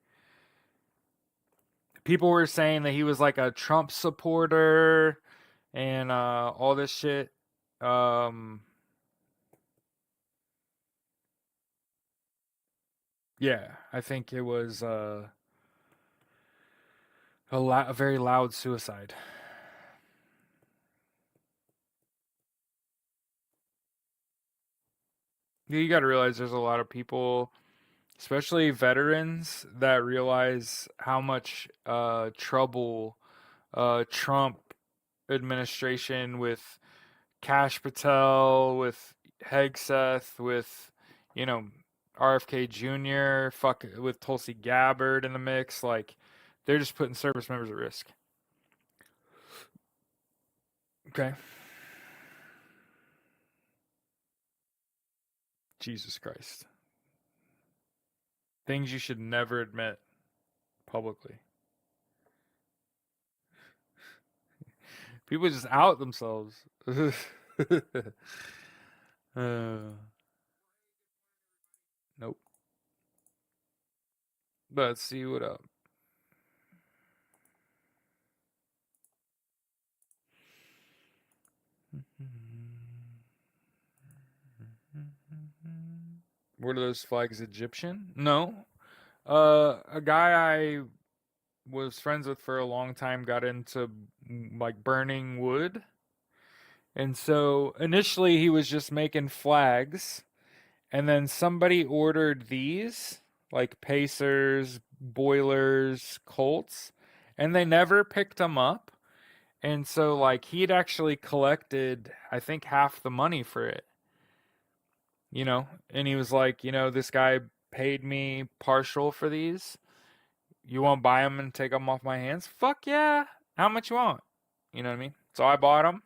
people were saying that he was like a Trump supporter and all this shit. Um, yeah, I think it was a very loud suicide. You got to realize there's a lot of people, especially veterans, that realize how much trouble Trump administration with Cash Patel, with Hegseth, with you know RFK Jr., fuck with Tulsi Gabbard in the mix. Like they're just putting service members at risk. Okay, Jesus Christ, things you should never admit publicly. People just out themselves. Nope. Let's see what up. Were those flags Egyptian? No. A guy I was friends with for a long time got into like burning wood. And so initially he was just making flags, and then somebody ordered these, like Pacers, Boilers, Colts, and they never picked them up. And so like he'd actually collected I think half the money for it, and he was like, this guy paid me partial for these. You want to buy them and take them off my hands? Fuck yeah. How much you want? You know what I mean? So I bought them,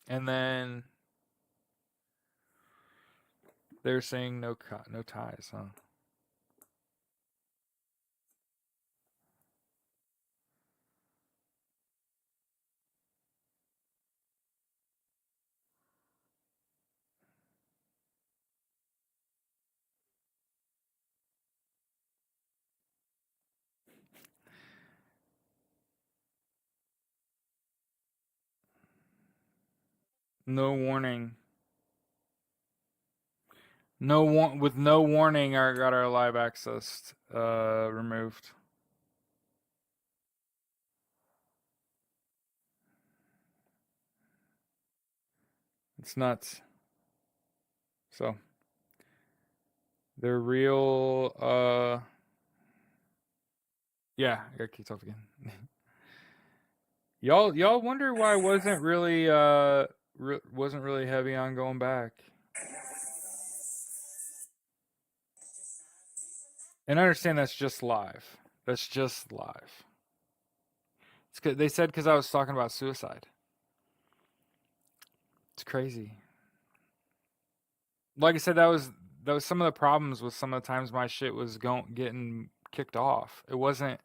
and then they're saying no ties, huh? No warning. With no warning, I got our live access removed. It's nuts. So they're real. Yeah, I got kicked off again. Y'all wonder why I wasn't really heavy on going back. And I understand that's just live. That's just live. It's 'cause they said because I was talking about suicide. It's crazy. Like I said, that was some of the problems with some of the times my shit was getting kicked off. It wasn't.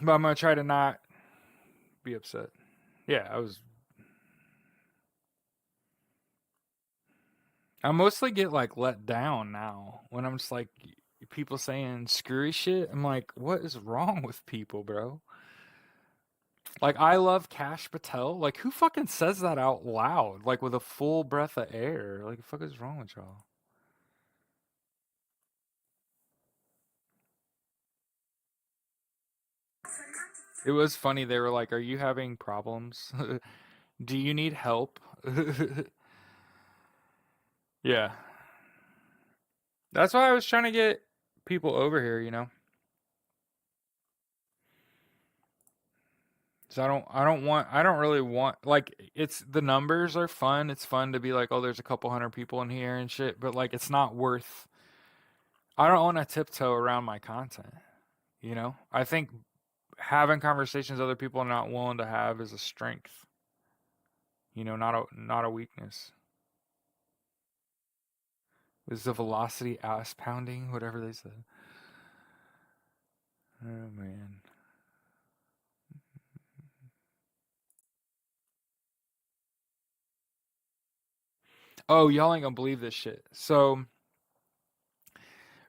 But I'm gonna try to not be upset. Yeah, I mostly get like let down now when I'm just like people saying screwy shit. I'm like, what is wrong with people, bro? Like I love Cash Patel. Like who fucking says that out loud? Like with a full breath of air. Like what the fuck is wrong with y'all? It was funny. They were like, "Are you having problems? Do you need help?" Yeah. That's why I was trying to get people over here, you know. So I don't really want like it's the numbers are fun. It's fun to be like, "Oh, there's a couple hundred people in here and shit," but like it's not worth I don't want to tiptoe around my content, you know? I think having conversations other people are not willing to have is a strength, you know, not a weakness. Is the velocity ass pounding, whatever they said. Oh man. Oh, y'all ain't gonna believe this shit. So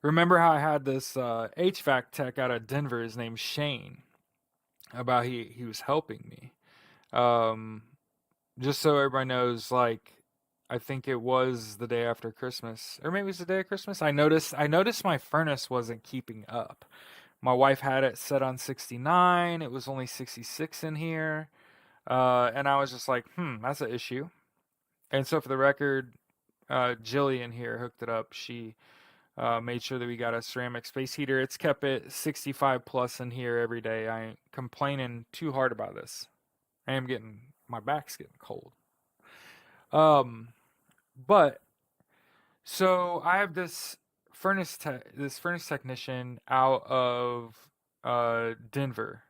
remember how I had this HVAC tech out of Denver? His name's Shane. About he was helping me. Um, just so everybody knows, like I think it was the day after Christmas, or maybe it was the day of Christmas. I noticed my furnace wasn't keeping up. My wife had it set on 69. It was only 66 in here, and I was just like, that's an issue. And so for the record, Jillian here hooked it up. She made sure that we got a ceramic space heater. It's kept it 65 plus in here every day. I ain't complaining too hard about this. I am getting my back's getting cold. Um, but so I have this furnace technician out of Denver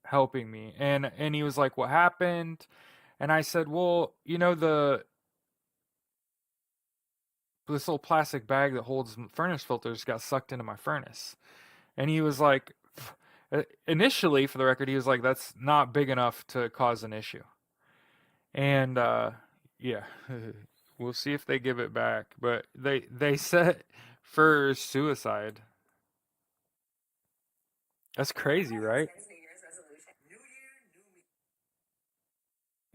helping me, and he was like, "What happened?" And I said, "Well, you know this little plastic bag that holds furnace filters got sucked into my furnace." And he was like, initially, for the record, he was like, "That's not big enough to cause an issue." And yeah, we'll see if they give it back. But they said for suicide. That's crazy, right?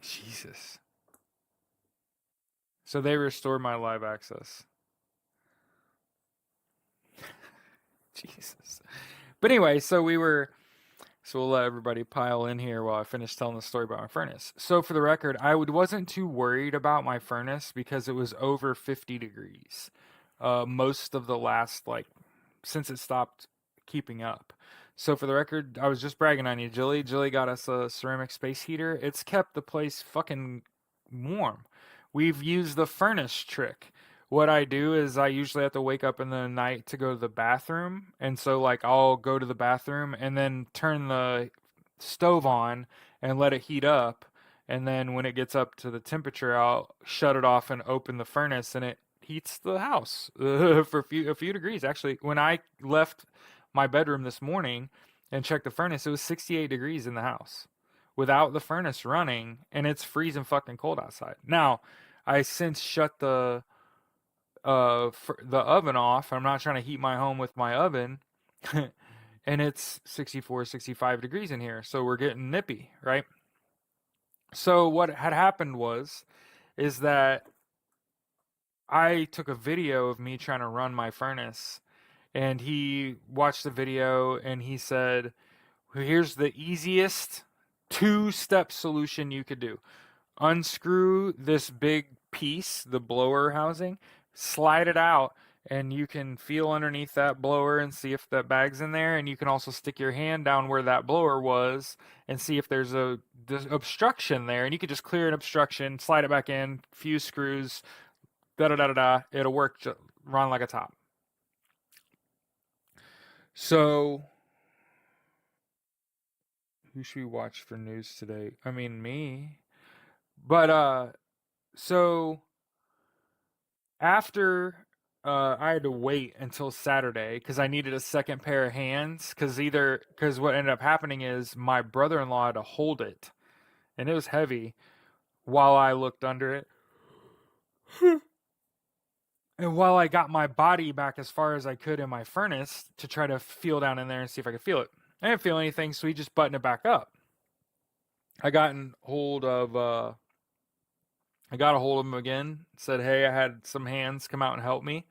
Jesus. So they restored my live access. Jesus. But anyway, so we'll let everybody pile in here while I finish telling the story about my furnace. So for the record, wasn't too worried about my furnace because it was over 50 degrees. Most of the last like since it stopped keeping up. So for the record, I was just bragging on you, Jilly. Jilly got us a ceramic space heater. It's kept the place fucking warm. We've used the furnace trick. What I do is I usually have to wake up in the night to go to the bathroom, and so like I'll go to the bathroom and then turn the stove on and let it heat up, and then when it gets up to the temperature, I'll shut it off and open the furnace, and it heats the house for a few degrees. Actually, when I left my bedroom this morning and checked the furnace, it was 68 degrees in the house without the furnace running, and it's freezing fucking cold outside. Now, I since shut the oven off. I'm not trying to heat my home with my oven. And it's 64, 65 degrees in here. So we're getting nippy, right? So what had happened is that I took a video of me trying to run my furnace, and he watched the video and he said, here's the easiest two-step solution you could do. Unscrew this big piece, the blower housing, slide it out, and you can feel underneath that blower and see if that bag's in there. And you can also stick your hand down where that blower was and see if there's a obstruction there. And you can just clear an obstruction, slide it back in, few screws, da da da da da. It'll work, run like a top. So, who should we watch for news today? I mean, me. But so after I had to wait until Saturday because I needed a second pair of hands because what ended up happening is my brother-in-law had to hold it, and it was heavy while I looked under it. And while I got my body back as far as I could in my furnace to try to feel down in there and see if I could feel it. I didn't feel anything, so he just buttoned it back up. I got a hold of him again, said, hey, I had some hands come out and help me.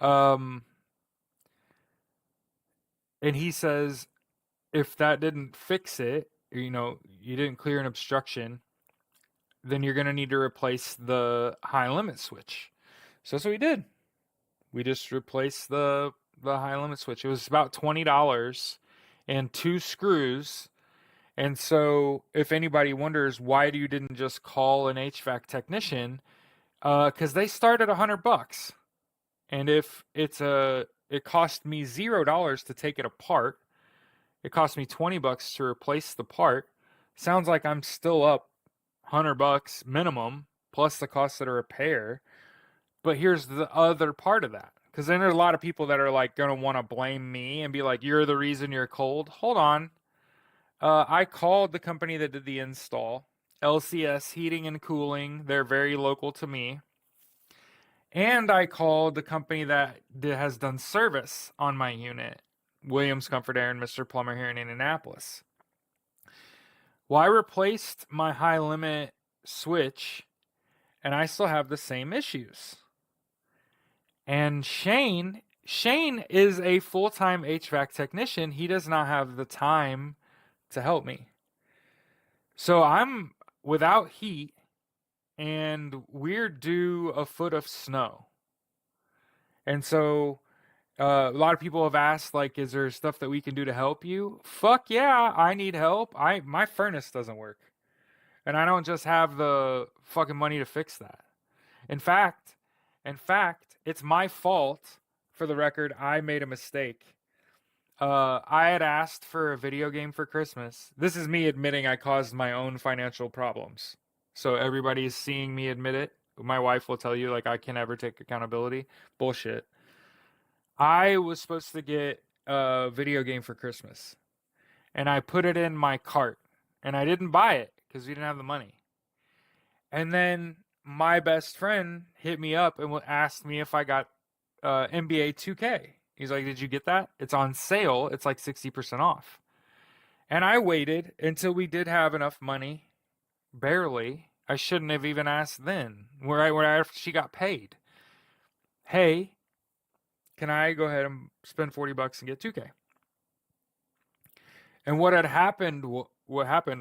And he says, if that didn't fix it, you didn't clear an obstruction, then you're going to need to replace the high limit switch. So that's what we did. We just replaced the high limit switch. It was about $20 and 2 screws. And so if anybody wonders why you didn't just call an HVAC technician, because they start at $100. And if it cost me $0 to take it apart, it cost me $20 to replace the part. Sounds like I'm still up $100 minimum plus the cost of the repair. But here's the other part of that, because then there's a lot of people that are like going to want to blame me and be like, you're the reason you're cold. Hold on. I called the company that did the install, LCS Heating and Cooling. They're very local to me. And I called the company that has done service on my unit, Williams Comfort Air and Mr. Plumber here in Indianapolis. Well, I replaced my high limit switch, and I still have the same issues. And Shane is a full-time HVAC technician. He does not have the time to help me. So I'm without heat, and we're due a foot of snow. And so a lot of people have asked, like, is there stuff that we can do to help you? Fuck yeah, I need help. My furnace doesn't work. And I don't just have the fucking money to fix that. In fact, it's my fault. For the record, I made a mistake. I had asked for a video game for Christmas. This is me admitting I caused my own financial problems. So everybody's seeing me admit it. My wife will tell you, like, I can never take accountability. Bullshit. I was supposed to get a video game for Christmas, and I put it in my cart, and I didn't buy it because we didn't have the money. And then my best friend hit me up and asked me if I got NBA 2K. He's like, did you get that? It's on sale. It's like 60% off. And I waited until we did have enough money. Barely. I shouldn't have even asked then. Where she got paid. Hey, can I go ahead and spend $40 and get 2K? And what happened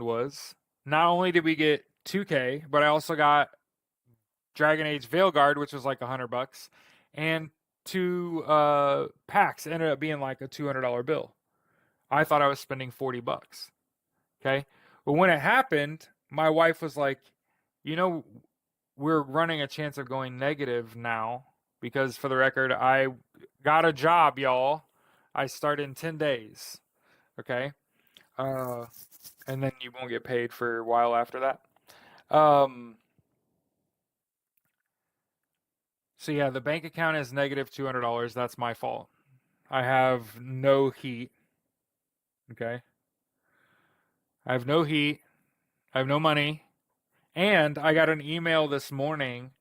was, not only did we get 2K, but I also got Dragon Age Veilguard, which was like $100, and 2 packs ended up being like a $200 bill. I thought I was spending $40. Okay, but when it happened, my wife was like, we're running a chance of going negative now because, for the record, I got a job, y'all. I start in 10 days. Okay, and then you won't get paid for a while after that. So yeah, the bank account is negative $200. That's my fault. I have no heat. Okay. I have no heat. I have no money. And I got an email this morning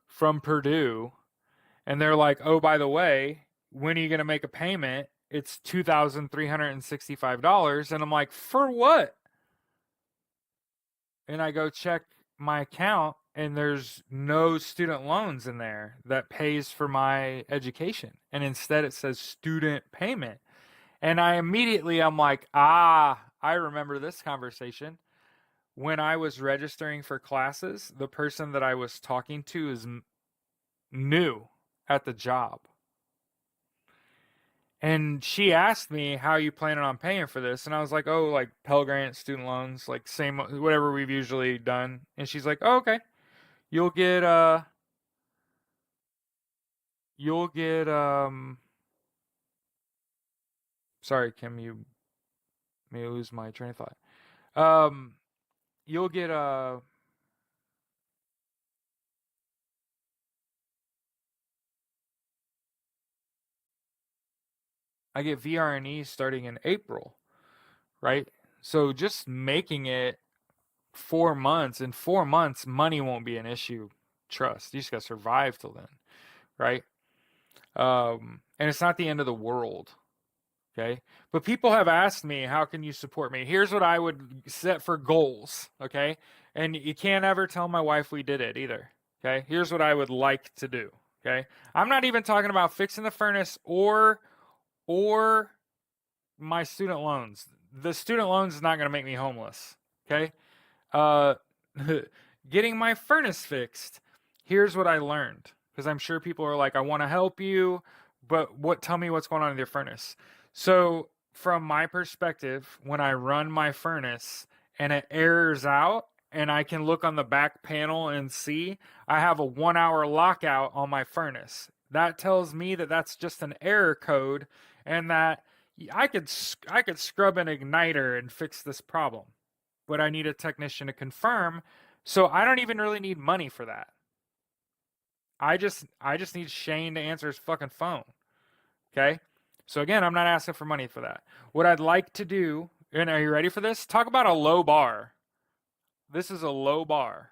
from Purdue, And they're like, oh, by the way, when are you going to make a payment? It's $2,365. And I'm like, for what? And I go check my account, and there's no student loans in there that pays for my education. And instead it says student payment. And I'm like, I remember this conversation. When I was registering for classes, the person that I was talking to is new at the job. And she asked me, how are you planning on paying for this? And I was like, oh, like Pell Grant, student loans, like same, whatever we've usually done. And she's like, oh, okay. You'll get, you'll get, sorry, Kim, you may lose my train of thought. You'll get, I get VRNE starting in April, right? So just making it 4 months, in 4 months, money won't be an issue. Trust. You just got to survive till then, right? And it's not the end of the world, okay? But people have asked me, how can you support me? Here's what I would set for goals, okay? And you can't ever tell my wife we did it either, okay? Here's what I would like to do, okay? I'm not even talking about fixing the furnace or my student loans. The student loans is not going to make me homeless, okay? Uh, getting my furnace fixed. Here's what I learned, because I'm sure people are like, I want to help you, but tell me what's going on in your furnace. So, from my perspective, when I run my furnace and it errors out, and I can look on the back panel and see I have a 1 hour lockout on my furnace. That tells me that that's just an error code, and that I could scrub an igniter and fix this problem, but I need a technician to confirm. So I don't even really need money for that. I just need Shane to answer his fucking phone. Okay? So again, I'm not asking for money for that. What I'd like to do, and are you ready for this? Talk about a low bar. This is a low bar.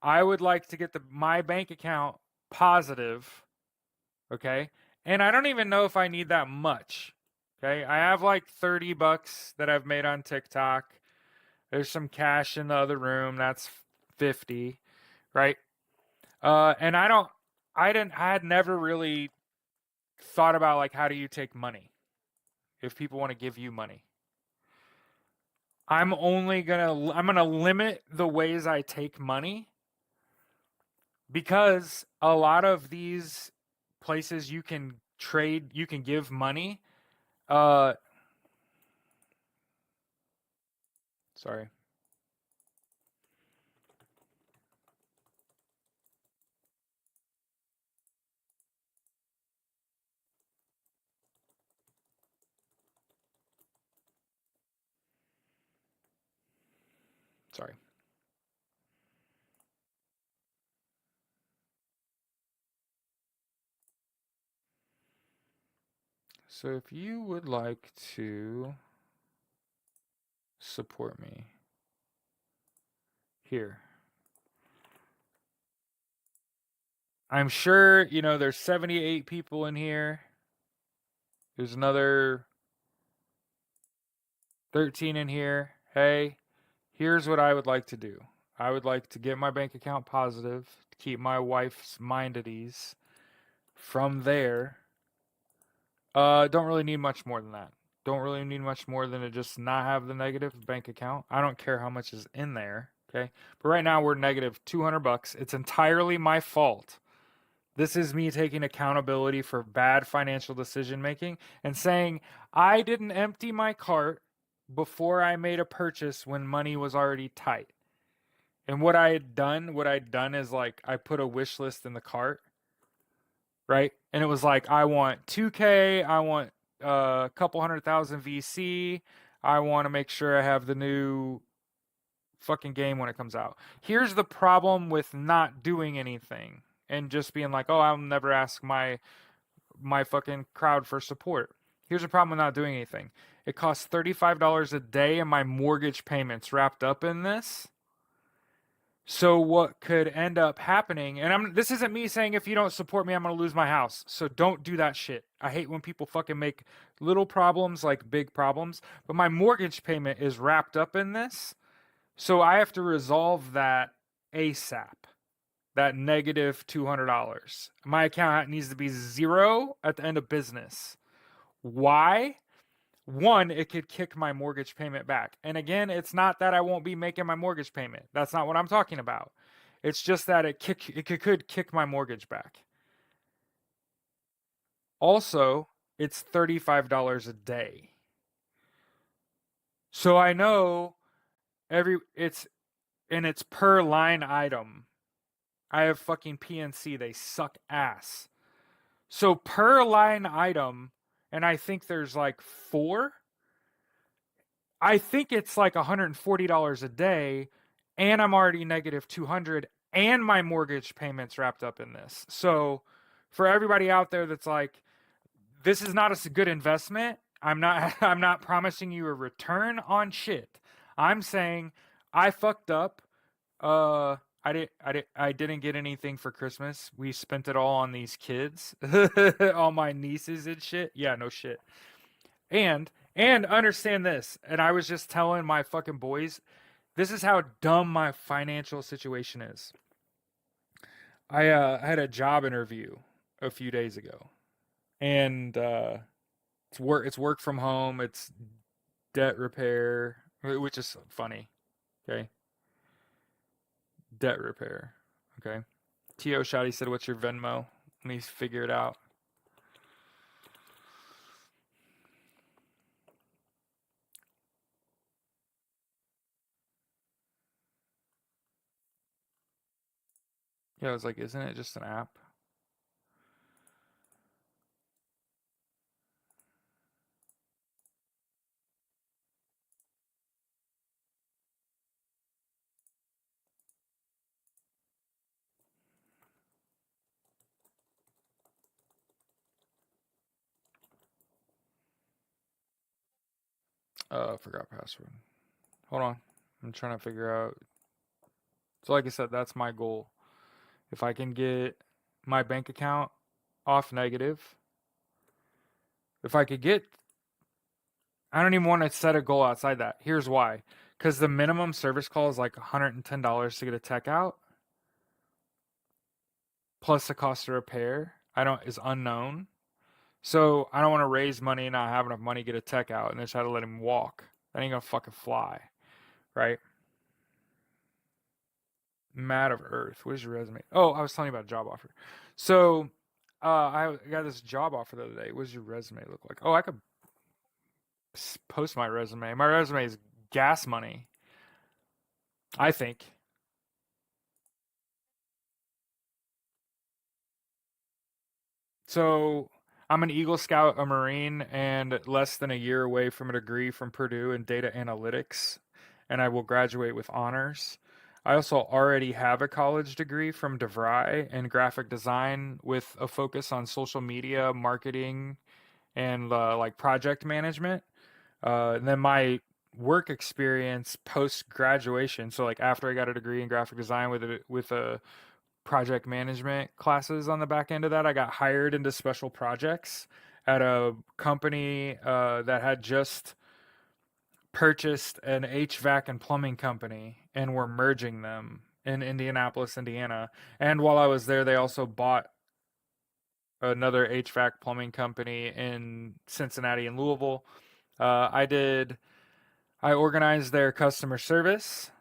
I would like to get my bank account positive, okay? And I don't even know if I need that much. Okay? I have like $30 that I've made on TikTok. There's some cash in the other room. That's 50, right? And I had never really thought about like, how do you take money if people want to give you money. I'm gonna limit the ways I take money, because a lot of these places you can give money. Uh, sorry. Sorry. So if you would like to support me here, I'm sure, there's 78 people in here. There's another 13 in here. Hey, here's what I would like to do. I would like to get my bank account positive, to keep my wife's mind at ease. From there, don't really need much more than that. Don't really need much more than to just not have the negative bank account. I don't care how much is in there, okay? But right now we're negative $200. It's entirely my fault. This is me taking accountability for bad financial decision making and saying I didn't empty my cart before I made a purchase when money was already tight. And what I'd done is like I put a wish list in the cart, right? And it was like, I want 2K, I want a couple 100,000 VC, I want to make sure I have the new fucking game when it comes out. Here's the problem with not doing anything and just being like, oh, I'll never ask my fucking crowd for support. Here's the problem with not doing anything. It costs $35 a day, and my mortgage payments wrapped up in this. So what could end up happening, and this isn't me saying if you don't support me, I'm gonna lose my house. So don't do that shit. I hate when people fucking make little problems like big problems. But my mortgage payment is wrapped up in this. So I have to resolve that ASAP. That negative $200. My account needs to be zero at the end of business. Why? One, it could kick my mortgage payment back. And again, it's not that I won't be making my mortgage payment. That's not what I'm talking about. It's just that it could kick my mortgage back. Also, it's $35 a day. So I know it's per line item. I have fucking PNC, they suck ass. So per line item, and I think there's like 4. I think it's like $140 a day, and I'm already negative 200, and my mortgage payments wrapped up in this. So for everybody out there that's like, this is not a good investment. I'm not I'm not promising you a return on shit. I'm saying I fucked up. I didn't get anything for Christmas. We spent it all on these kids, all my nieces and shit. Yeah, no shit. And understand this. And I was just telling my fucking boys, this is how dumb my financial situation is. I had a job interview a few days ago, and it's work from home. It's debt repair, which is funny. Okay, debt repair. Okay. T.O. Shoddy said, "What's your Venmo?" Let me figure it out. Yeah, I was like, isn't it just an app? I forgot password. Hold on. I'm trying to figure out. So, like I said, that's my goal. If I can get my bank account off negative, if I could get, I don't even want to set a goal outside that. Here's why. Because the minimum service call is like $110 to get a tech out, plus the cost to repair. I don't is unknown. So I don't want to raise money and not have enough money to get a tech out and just try to let him walk. That ain't gonna fucking fly, right? Mad of Earth. What is your resume? Oh, I was telling you about a job offer. So I got this job offer the other day. What does your resume look like? Oh, I could post my resume. My resume is gas money, I think. So I'm an Eagle Scout, a Marine, and less than a year away from a degree from Purdue in data analytics, and I will graduate with honors. I also already have a college degree from DeVry in graphic design with a focus on social media marketing and like project management. And then my work experience post graduation, so like after I got a degree in graphic design with a project management classes on the back end of that, I got hired into special projects at a company that had just purchased an HVAC and plumbing company and were merging them in Indianapolis, Indiana. And while I was there, they also bought another HVAC plumbing company in Cincinnati and Louisville. I organized their customer service.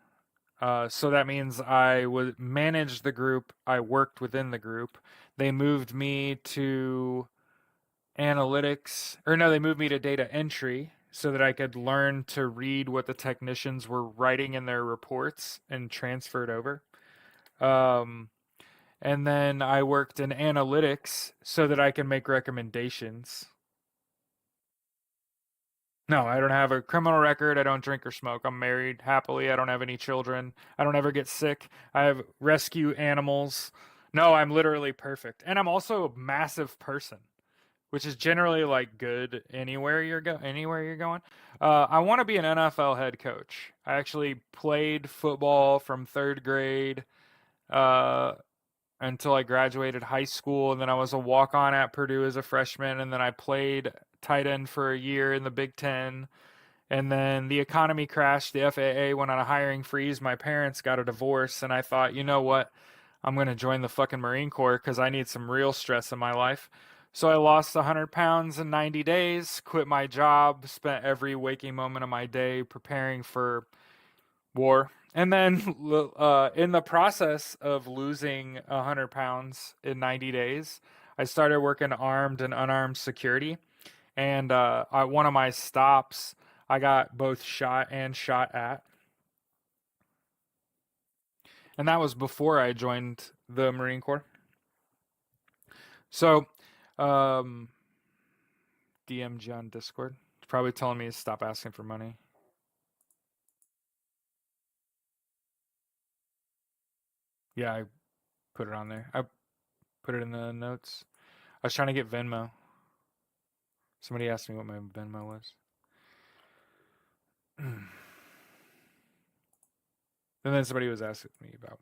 So that means I would manage the group. I worked within the group. They moved me to analytics, or no, they moved me to data entry so that I could learn to read what the technicians were writing in their reports and transfer it over. Um, and then I worked in analytics so that I can make recommendations. No, I don't have a criminal record. I don't drink or smoke. I'm married happily. I don't have any children. I don't ever get sick. I have rescue animals. No, I'm literally perfect. And I'm also a massive person. which is generally like good anywhere you're going. I want to be an NFL head coach. I actually played football from third grade uh, until I graduated high school, and then I was a walk on at Purdue as a freshman, and then I played tight end for a year in the Big Ten. And then the economy crashed, the FAA went on a hiring freeze, my parents got a divorce, and I thought, you know what? I'm going to join the fucking Marine Corps because I need some real stress in my life. So I lost 100 pounds in 90 days, quit my job, spent every waking moment of my day preparing for war. And then in the process of losing 100 pounds in 90 days, I started working armed and unarmed security. And one of my stops, I got both shot and shot at. And that was before I joined the Marine Corps. So, um, DMG on Discord. It's probably telling me to stop asking for money. Yeah, I put it on there. I put it in the notes. I was trying to get Venmo. Somebody asked me what my Venmo was. And then somebody was asking me about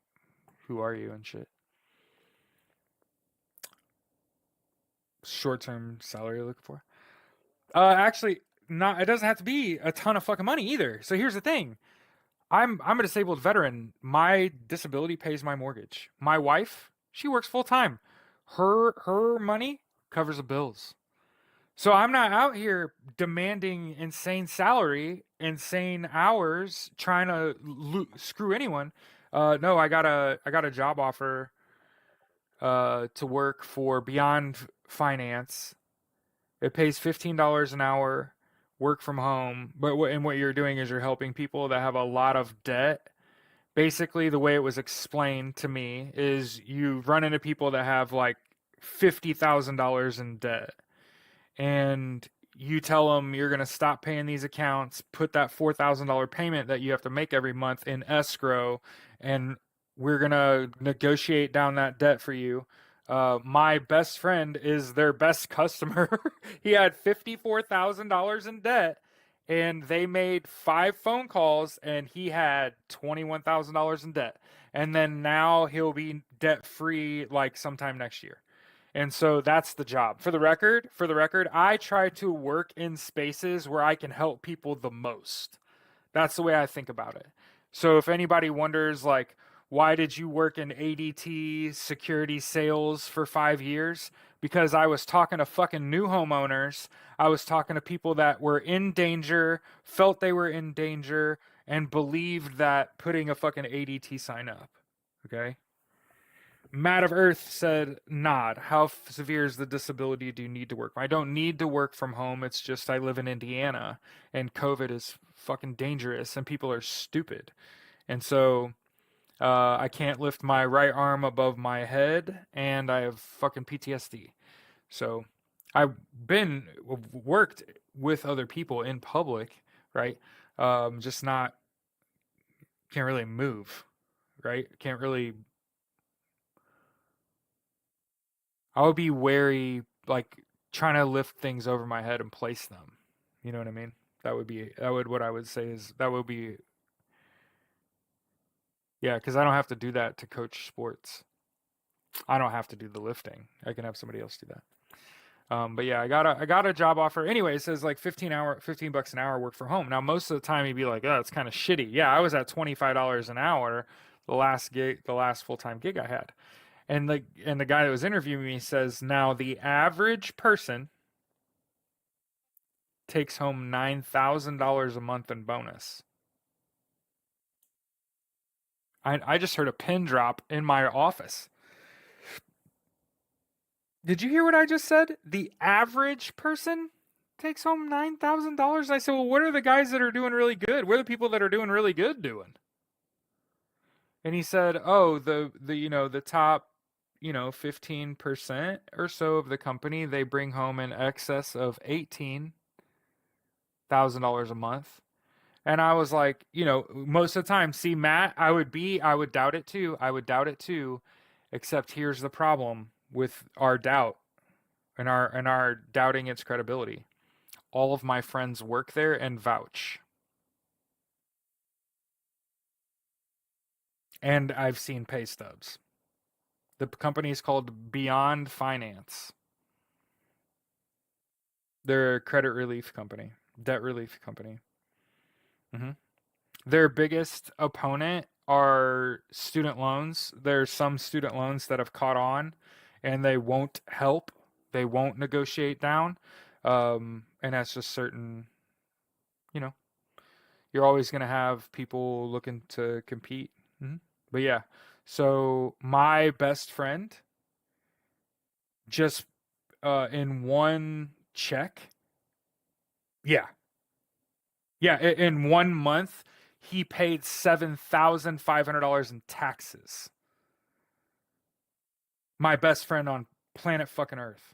who are you and shit. Short-term salary you're looking for? Actually, not. It doesn't have to be a ton of fucking money either. So here's the thing. I'm a disabled veteran. My disability pays my mortgage. My wife, she works full time. Her money covers the bills. So I'm not out here demanding insane salary, insane hours, trying to screw anyone. No, I got a job offer to work for Beyond Finance. It pays $15 an hour, work from home. But what you're doing is you're helping people that have a lot of debt. Basically, the way it was explained to me is you run into people that have like $50,000 in debt, and you tell them you're going to stop paying these accounts, put that $4,000 payment that you have to make every month in escrow, and we're going to negotiate down that debt for you. My best friend is their best customer. He had $54,000 in debt, and they made 5 phone calls, and he had $21,000 in debt. And then now he'll be debt free like sometime next year. And so that's the job. For the record, I try to work in spaces where I can help people the most. That's the way I think about it. So if anybody wonders like why did you work in ADT security sales for 5 years? Because I was talking to fucking new homeowners. I was talking to people that were in danger, felt they were in danger, and believed that putting a fucking ADT sign up. Okay? Matt of Earth said, Nod, how severe is the disability do you need to work? I don't need to work from home. It's just I live in Indiana and COVID is fucking dangerous and people are stupid. And so I can't lift my right arm above my head and I have fucking PTSD. So I've been worked with other people in public, right? Just not, can't really move, right? Can't really I would be wary, like trying to lift things over my head and place them. You know what I mean? What I would say is that would be yeah, because I don't have to do that to coach sports. I don't have to do the lifting. I can have somebody else do that. But yeah, I got a job offer. Anyway, it says like 15 bucks an hour work from home. Now most of the time you'd be like, oh, it's kind of shitty. Yeah, I was at $25 an hour the last full time gig I had. And the guy that was interviewing me says now the average person takes home $9,000 a month in bonus. I just heard a pin drop in my office. Did you hear what I just said? The average person takes home $9,000. I said, well, what are the guys that are doing really good? What are the people that are doing really good doing? And he said, oh, the top 15% or so of the company, they bring home in excess of $18,000 a month. And I was like, most of the time, see, Matt, I would doubt it too. I would doubt it too. Except here's the problem with our doubt. and are doubting its credibility. All of my friends work there and vouch. And I've seen pay stubs. The company is called Beyond Finance. They're a credit relief company, debt relief company. Hmm. Their biggest opponent are student loans. There's some student loans that have caught on and they won't help. They won't negotiate down. And that's just certain, you know, you're always going to have people looking to compete. Hmm. But yeah, so my best friend just in one check, yeah, yeah, in 1 month, he paid $7,500 in taxes. My best friend on planet fucking Earth.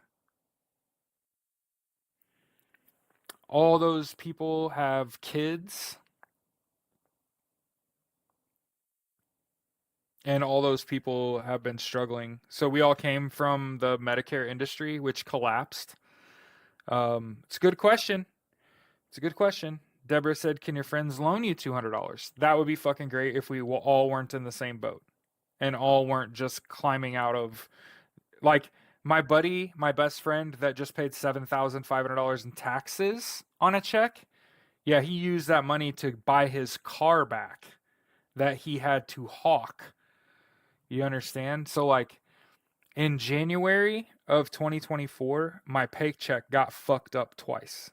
All those people have kids, and all those people have been struggling. So we all came from the Medicare industry, which collapsed. It's a good question. It's a good question. Deborah said, "Can your friends loan you $200?" That would be fucking great if we all weren't in the same boat and all weren't just climbing out of like my buddy, my best friend that just paid $7,500 in taxes on a check. Yeah, he used that money to buy his car back that he had to hawk. You understand? So like in January of 2024, my paycheck got fucked up twice.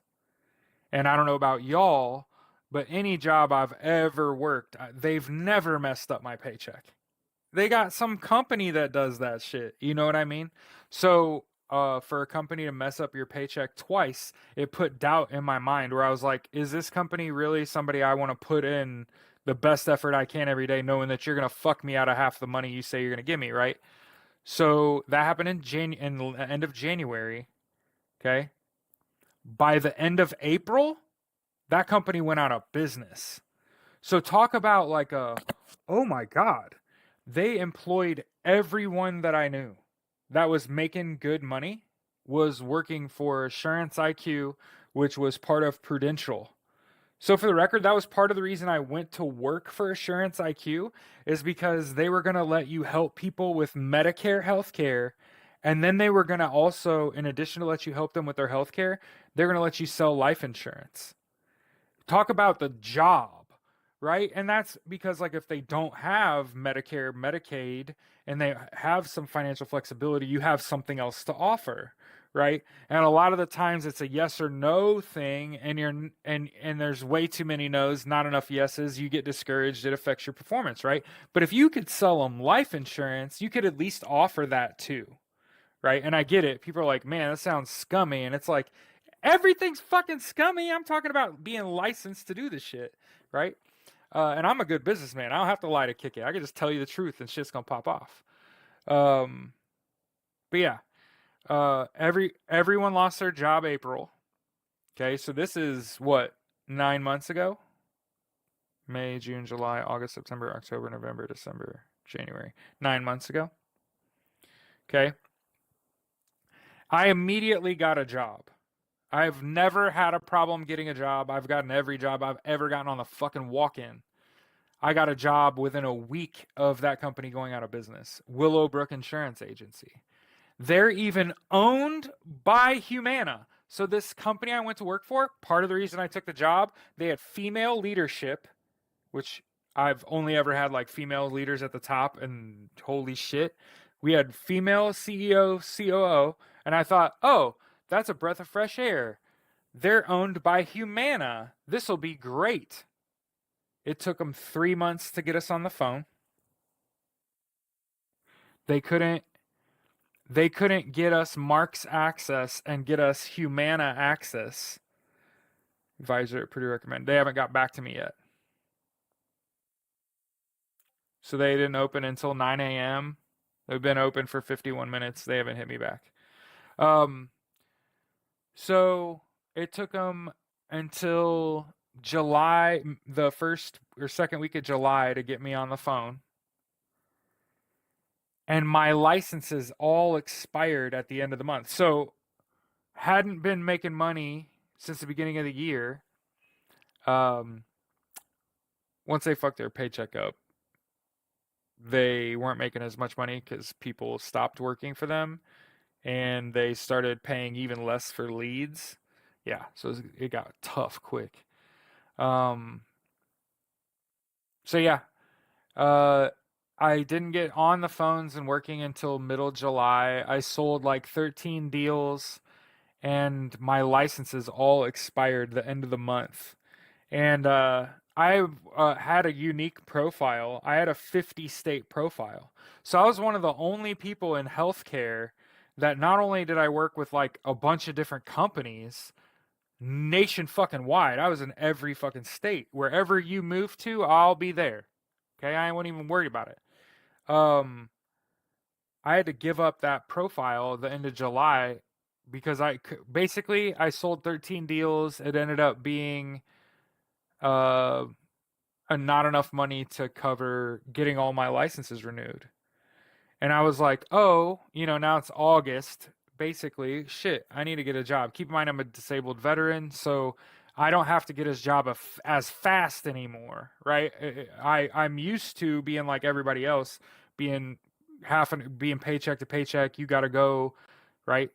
And I don't know about y'all, but any job I've ever worked, they've never messed up my paycheck. They got some company that does that shit. You know what I mean? So, for a company to mess up your paycheck twice, it put doubt in my mind where I was like, is this company really somebody I want to put in the best effort I can every day, knowing that you're going to fuck me out of half the money you say you're going to give me, right? So that happened in the end of January. Okay. By the end of April, that company went out of business. So talk about like oh my God, they employed everyone that I knew that was making good money was working for Assurance IQ, which was part of Prudential. So for the record, that was part of the reason I went to work for Assurance IQ is because they were going to let you help people with Medicare healthcare. And then they were going to also, in addition to let you help them with their healthcare, they're going to let you sell life insurance. Talk about the job, right? And that's because like if they don't have Medicare, Medicaid, and they have some financial flexibility, you have something else to offer, right? And a lot of the times it's a yes or no thing, and there's way too many no's, not enough yeses. You get discouraged. It affects your performance, right? But if you could sell them life insurance, you could at least offer that too, right? And I get it. People are like, man, that sounds scummy, and it's like everything's fucking scummy. I'm talking about being licensed to do this shit, right? And I'm a good businessman. I don't have to lie to kick it. I can just tell you the truth, and shit's gonna pop off. Um, but yeah, everyone lost their job April. Okay, so this is what 9 months ago. May, June, July, August, September, October, November, December, January. 9 months ago. Okay, I immediately got a job. I've never had a problem getting a job. I've gotten every job I've ever gotten on the fucking walk-in. I got a job within a week of that company going out of business. Willowbrook Insurance Agency. They're even owned by Humana. So this company I went to work for, part of the reason I took the job, they had female leadership, which I've only ever had like female leaders at the top, and holy shit. We had female CEO, COO, and I thought, oh, that's a breath of fresh air. They're owned by Humana. This will be great. It took them 3 months to get us on the phone. They couldn't get us Marks access and get us Humana access. Advisor at Purdue recommend. They haven't got back to me yet. So they didn't open until 9 a.m. They've been open for 51 minutes. They haven't hit me back. So it took them until July, the first or second week of July, to get me on the phone. And my licenses all expired at the end of the month. So hadn't been making money since the beginning of the year. Um, Once they fucked their paycheck up, they weren't making as much money because people stopped working for them and they started paying even less for leads. Yeah, so it got tough quick. Um, so yeah, uh, I didn't get on the phones and working until middle July. I sold like 13 deals and my licenses all expired the end of the month. And I had a unique profile. I had a 50 state profile. So I was one of the only people in healthcare that not only did I work with like a bunch of different companies nation fucking wide, I was in every fucking state. Wherever you move to, I'll be there. Okay, I wasn't even worried about it. Um, I had to give up that profile at the end of July because basically I sold 13 deals. It ended up being uh not enough money to cover getting all my licenses renewed. And I was like, oh, now it's August. Basically, shit, I need to get a job. Keep in mind, I'm a disabled veteran, so I don't have to get his job as fast anymore, right? I'm used to being like everybody else, being being paycheck to paycheck. You got to go, right?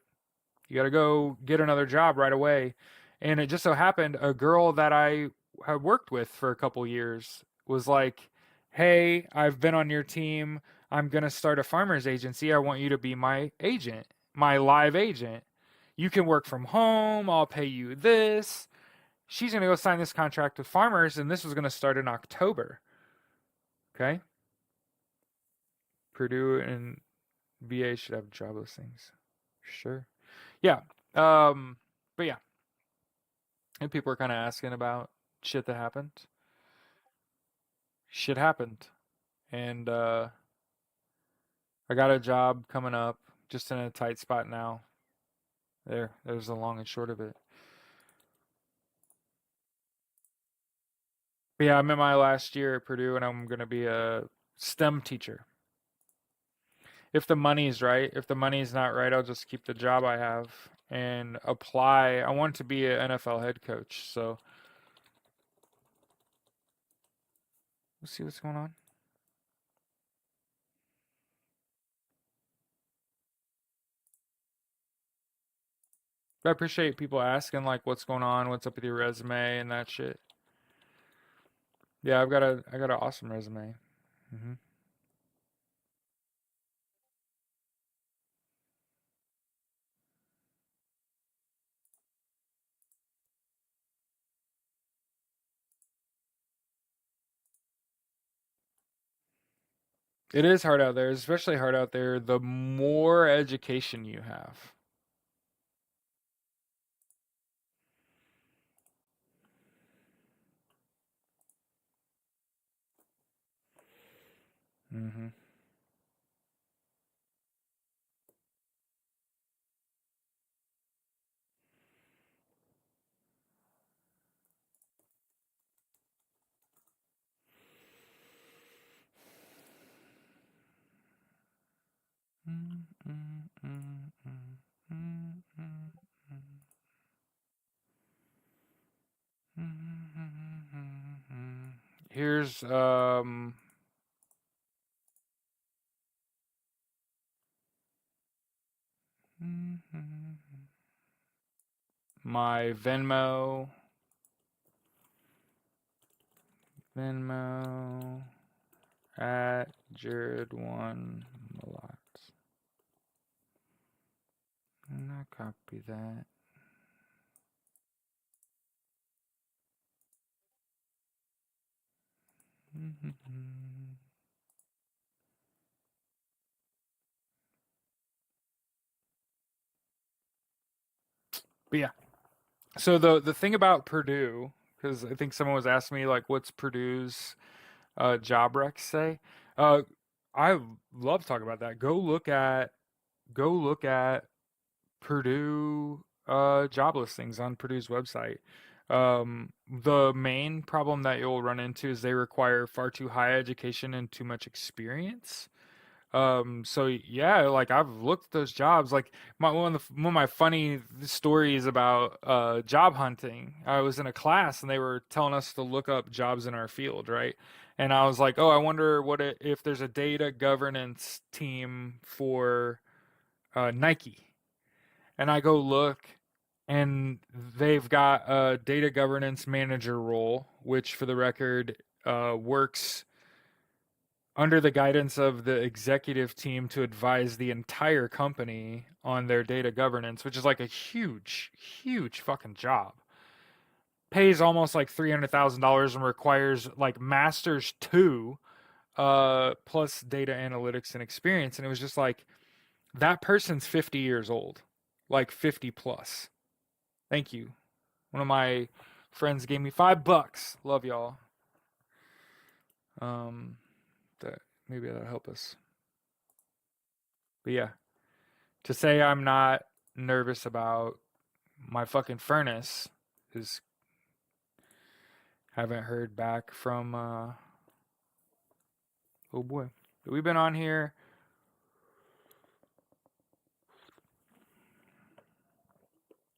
You got to go get another job right away. And it just so happened a girl that I had worked with for a couple years was like, "Hey, I've been on your team. I'm going to start a farmers agency. I want you to be my agent, my live agent. You can work from home. I'll pay you this." She's going to go sign this contract with farmers, and this was going to start in October. Okay? Purdue and VA should have job listings. Sure. Yeah. But yeah, and people are kind of asking about shit that happened. Shit happened. And I got a job coming up, just in a tight spot now. There's the long and short of it. But yeah, I'm in my last year at Purdue and I'm going to be a STEM teacher. If the money's right, if the money's not right, I'll just keep the job I have and apply. I want to be an NFL head coach, so we'll see what's going on. But I appreciate people asking like what's going on, what's up with your resume and that shit. Yeah, I got an awesome resume. Hmm. It is hard out there, especially hard out there the more education you have. Hmm. Here's my Venmo at Jared1Malott. And I copy that. But yeah, so the thing about Purdue, because I think someone was asking me like, what's Purdue's job recs say? Uh, I love talking about that. Go look at Purdue job listings on Purdue's website. The main problem that you'll run into is they require far too high education and too much experience. So yeah, like I've looked at those jobs. Like one of my funny stories about job hunting. I was in a class and they were telling us to look up jobs in our field, right? And I was like, oh, I wonder if there's a data governance team for Nike. And I go look, and they've got a data governance manager role, which, for the record, works under the guidance of the executive team to advise the entire company on their data governance, which is like a huge, huge fucking job. Pays almost like $300,000 and requires like masters two, plus data analytics and experience. And it was just like that person's 50 years old, like 50 plus. Thank you. One of my friends gave me $5. Love y'all. Um, that maybe that'll help us. But yeah, to say I'm not nervous about my fucking furnace is haven't heard back from oh boy. We've been on here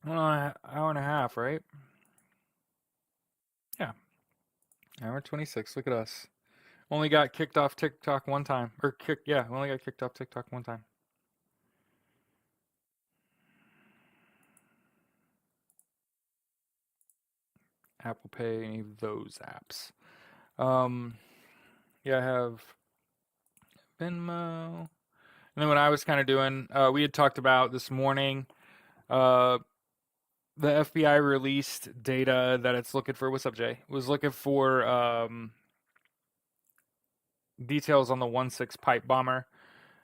hour and a half, right? Yeah. Hour 26. Look at us. Only got kicked off TikTok one time. Yeah, we only got kicked off TikTok one time. Apple Pay, any of those apps. Yeah, I have Venmo. And then what I was kind of doing, we had talked about this morning, uh, the FBI released data that it's looking for. What's up, Jay? Was looking for details on the 1-6 pipe bomber.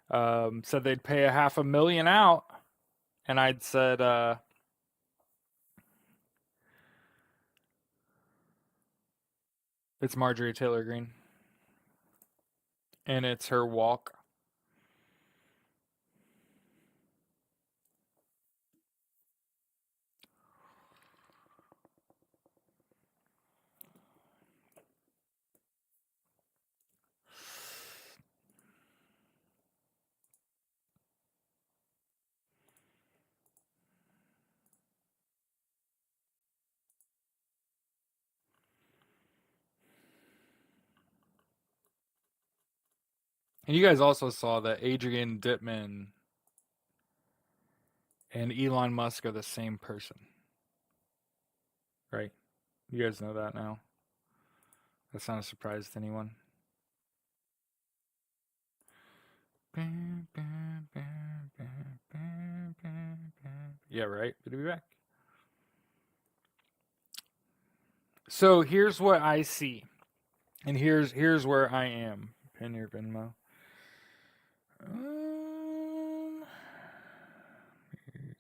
Said they'd pay $500,000 out, and I'd said, it's Marjorie Taylor Greene, and it's her walk. And you guys also saw that Adrian Dittman and Elon Musk are the same person, right? You guys know that now. That's not a surprise to anyone. Yeah, right. Good to be back. So here's what I see, and here's where I am. Pin your Venmo.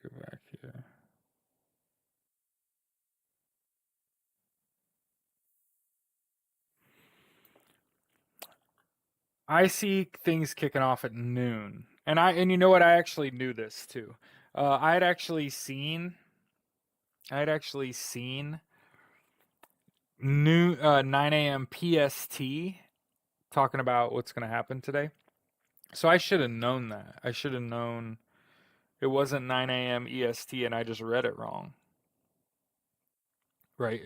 Go back here. I see things kicking off at noon, and you know what? I actually knew this too. I had actually seen new 9 a.m. PST talking about what's going to happen today. So I should have known that. I should have known it wasn't 9 a.m. EST, and I just read it wrong. Right?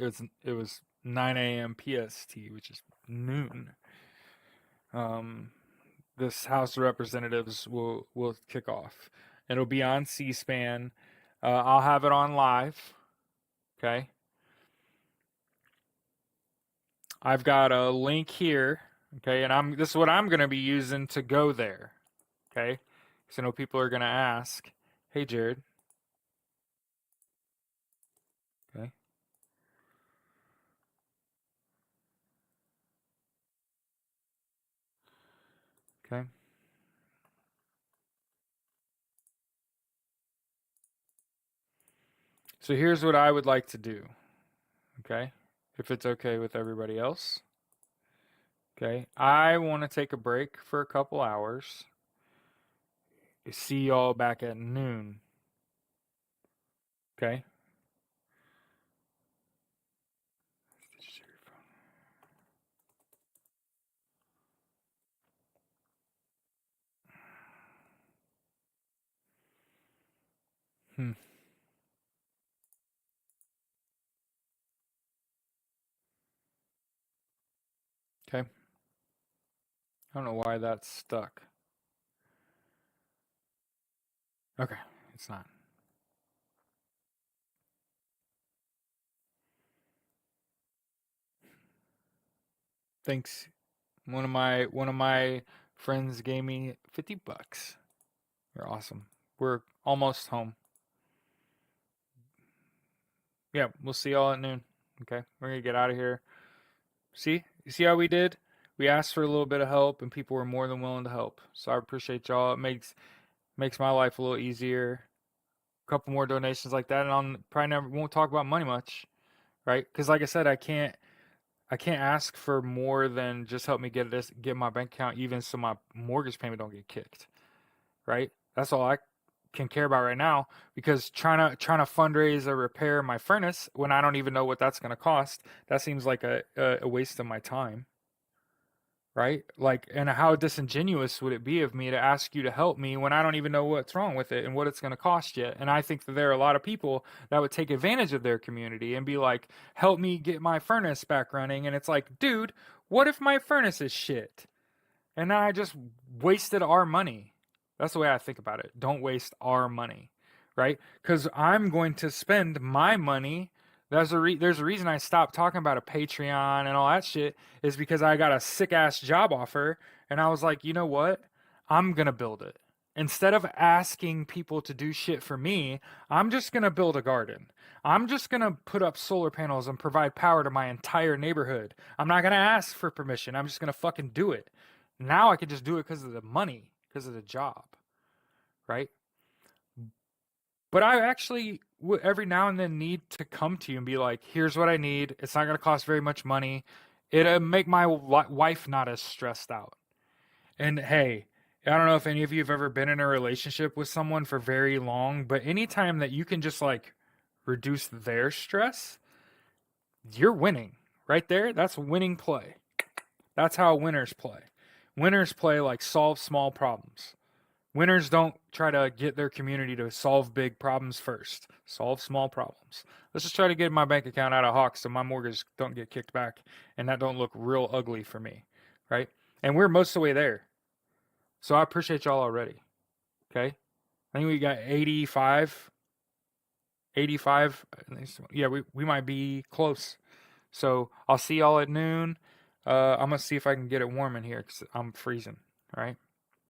It was 9 a.m. PST, which is noon. This House of Representatives will kick off. It'll be on C-SPAN. I'll have it on live. Okay. I've got a link here. Okay, and this is what I'm gonna be using to go there. Okay, because I know people are gonna ask, "Hey, Jared." Okay. Okay. So here's what I would like to do. Okay, if it's okay with everybody else. Okay, I want to take a break for a couple hours. See y'all back at noon. Okay. Hmm. Okay. I don't know why that's stuck. Okay, it's not. Thanks. One of my friends gave me $50. You're awesome. We're almost home. Yeah, we'll see y'all at noon. Okay, we're gonna get out of here. See, you see how we did? We asked for a little bit of help, and people were more than willing to help. So I appreciate y'all. It makes my life a little easier. A couple more donations like that, and I'll probably never won't talk about money much, right? Because like I said, I can't ask for more than just help me get my bank account even so my mortgage payment don't get kicked, right? That's all I can care about right now because trying to fundraise or repair my furnace when I don't even know what that's going to cost, that seems like a waste of my time, right? Like, and how disingenuous would it be of me to ask you to help me when I don't even know what's wrong with it and what it's going to cost yet? And I think that there are a lot of people that would take advantage of their community and be like, help me get my furnace back running. And it's like, dude, what if my furnace is shit? And then I just wasted our money. That's the way I think about it. Don't waste our money, right? Because I'm going to spend my money. There's a reason I stopped talking about a Patreon and all that shit is because I got a sick ass job offer and I was like, you know what? I'm gonna build it. Instead of asking people to do shit for me, I'm just gonna build a garden. I'm just gonna put up solar panels and provide power to my entire neighborhood. I'm not gonna ask for permission. I'm just gonna fucking do it. Now I can just do it because of the money, because of the job, right? But I actually every now and then need to come to you and be like, here's what I need. It's not going to cost very much money. It'll make my wife not as stressed out. And hey, I don't know if any of you have ever been in a relationship with someone for very long, but anytime that you can just like reduce their stress, you're winning right there. That's winning play. That's how winners play. Winners play like solve small problems. Winners don't try to get their community to solve big problems first. Solve small problems. Let's just try to get my bank account out of Hawks so my mortgage don't get kicked back and that don't look real ugly for me, right? And we're most of the way there. So I appreciate y'all already. Okay? I think we got 85. 85. Yeah, we might be close. So I'll see y'all at noon. I'm gonna see if I can get it warm in here because I'm freezing. All right.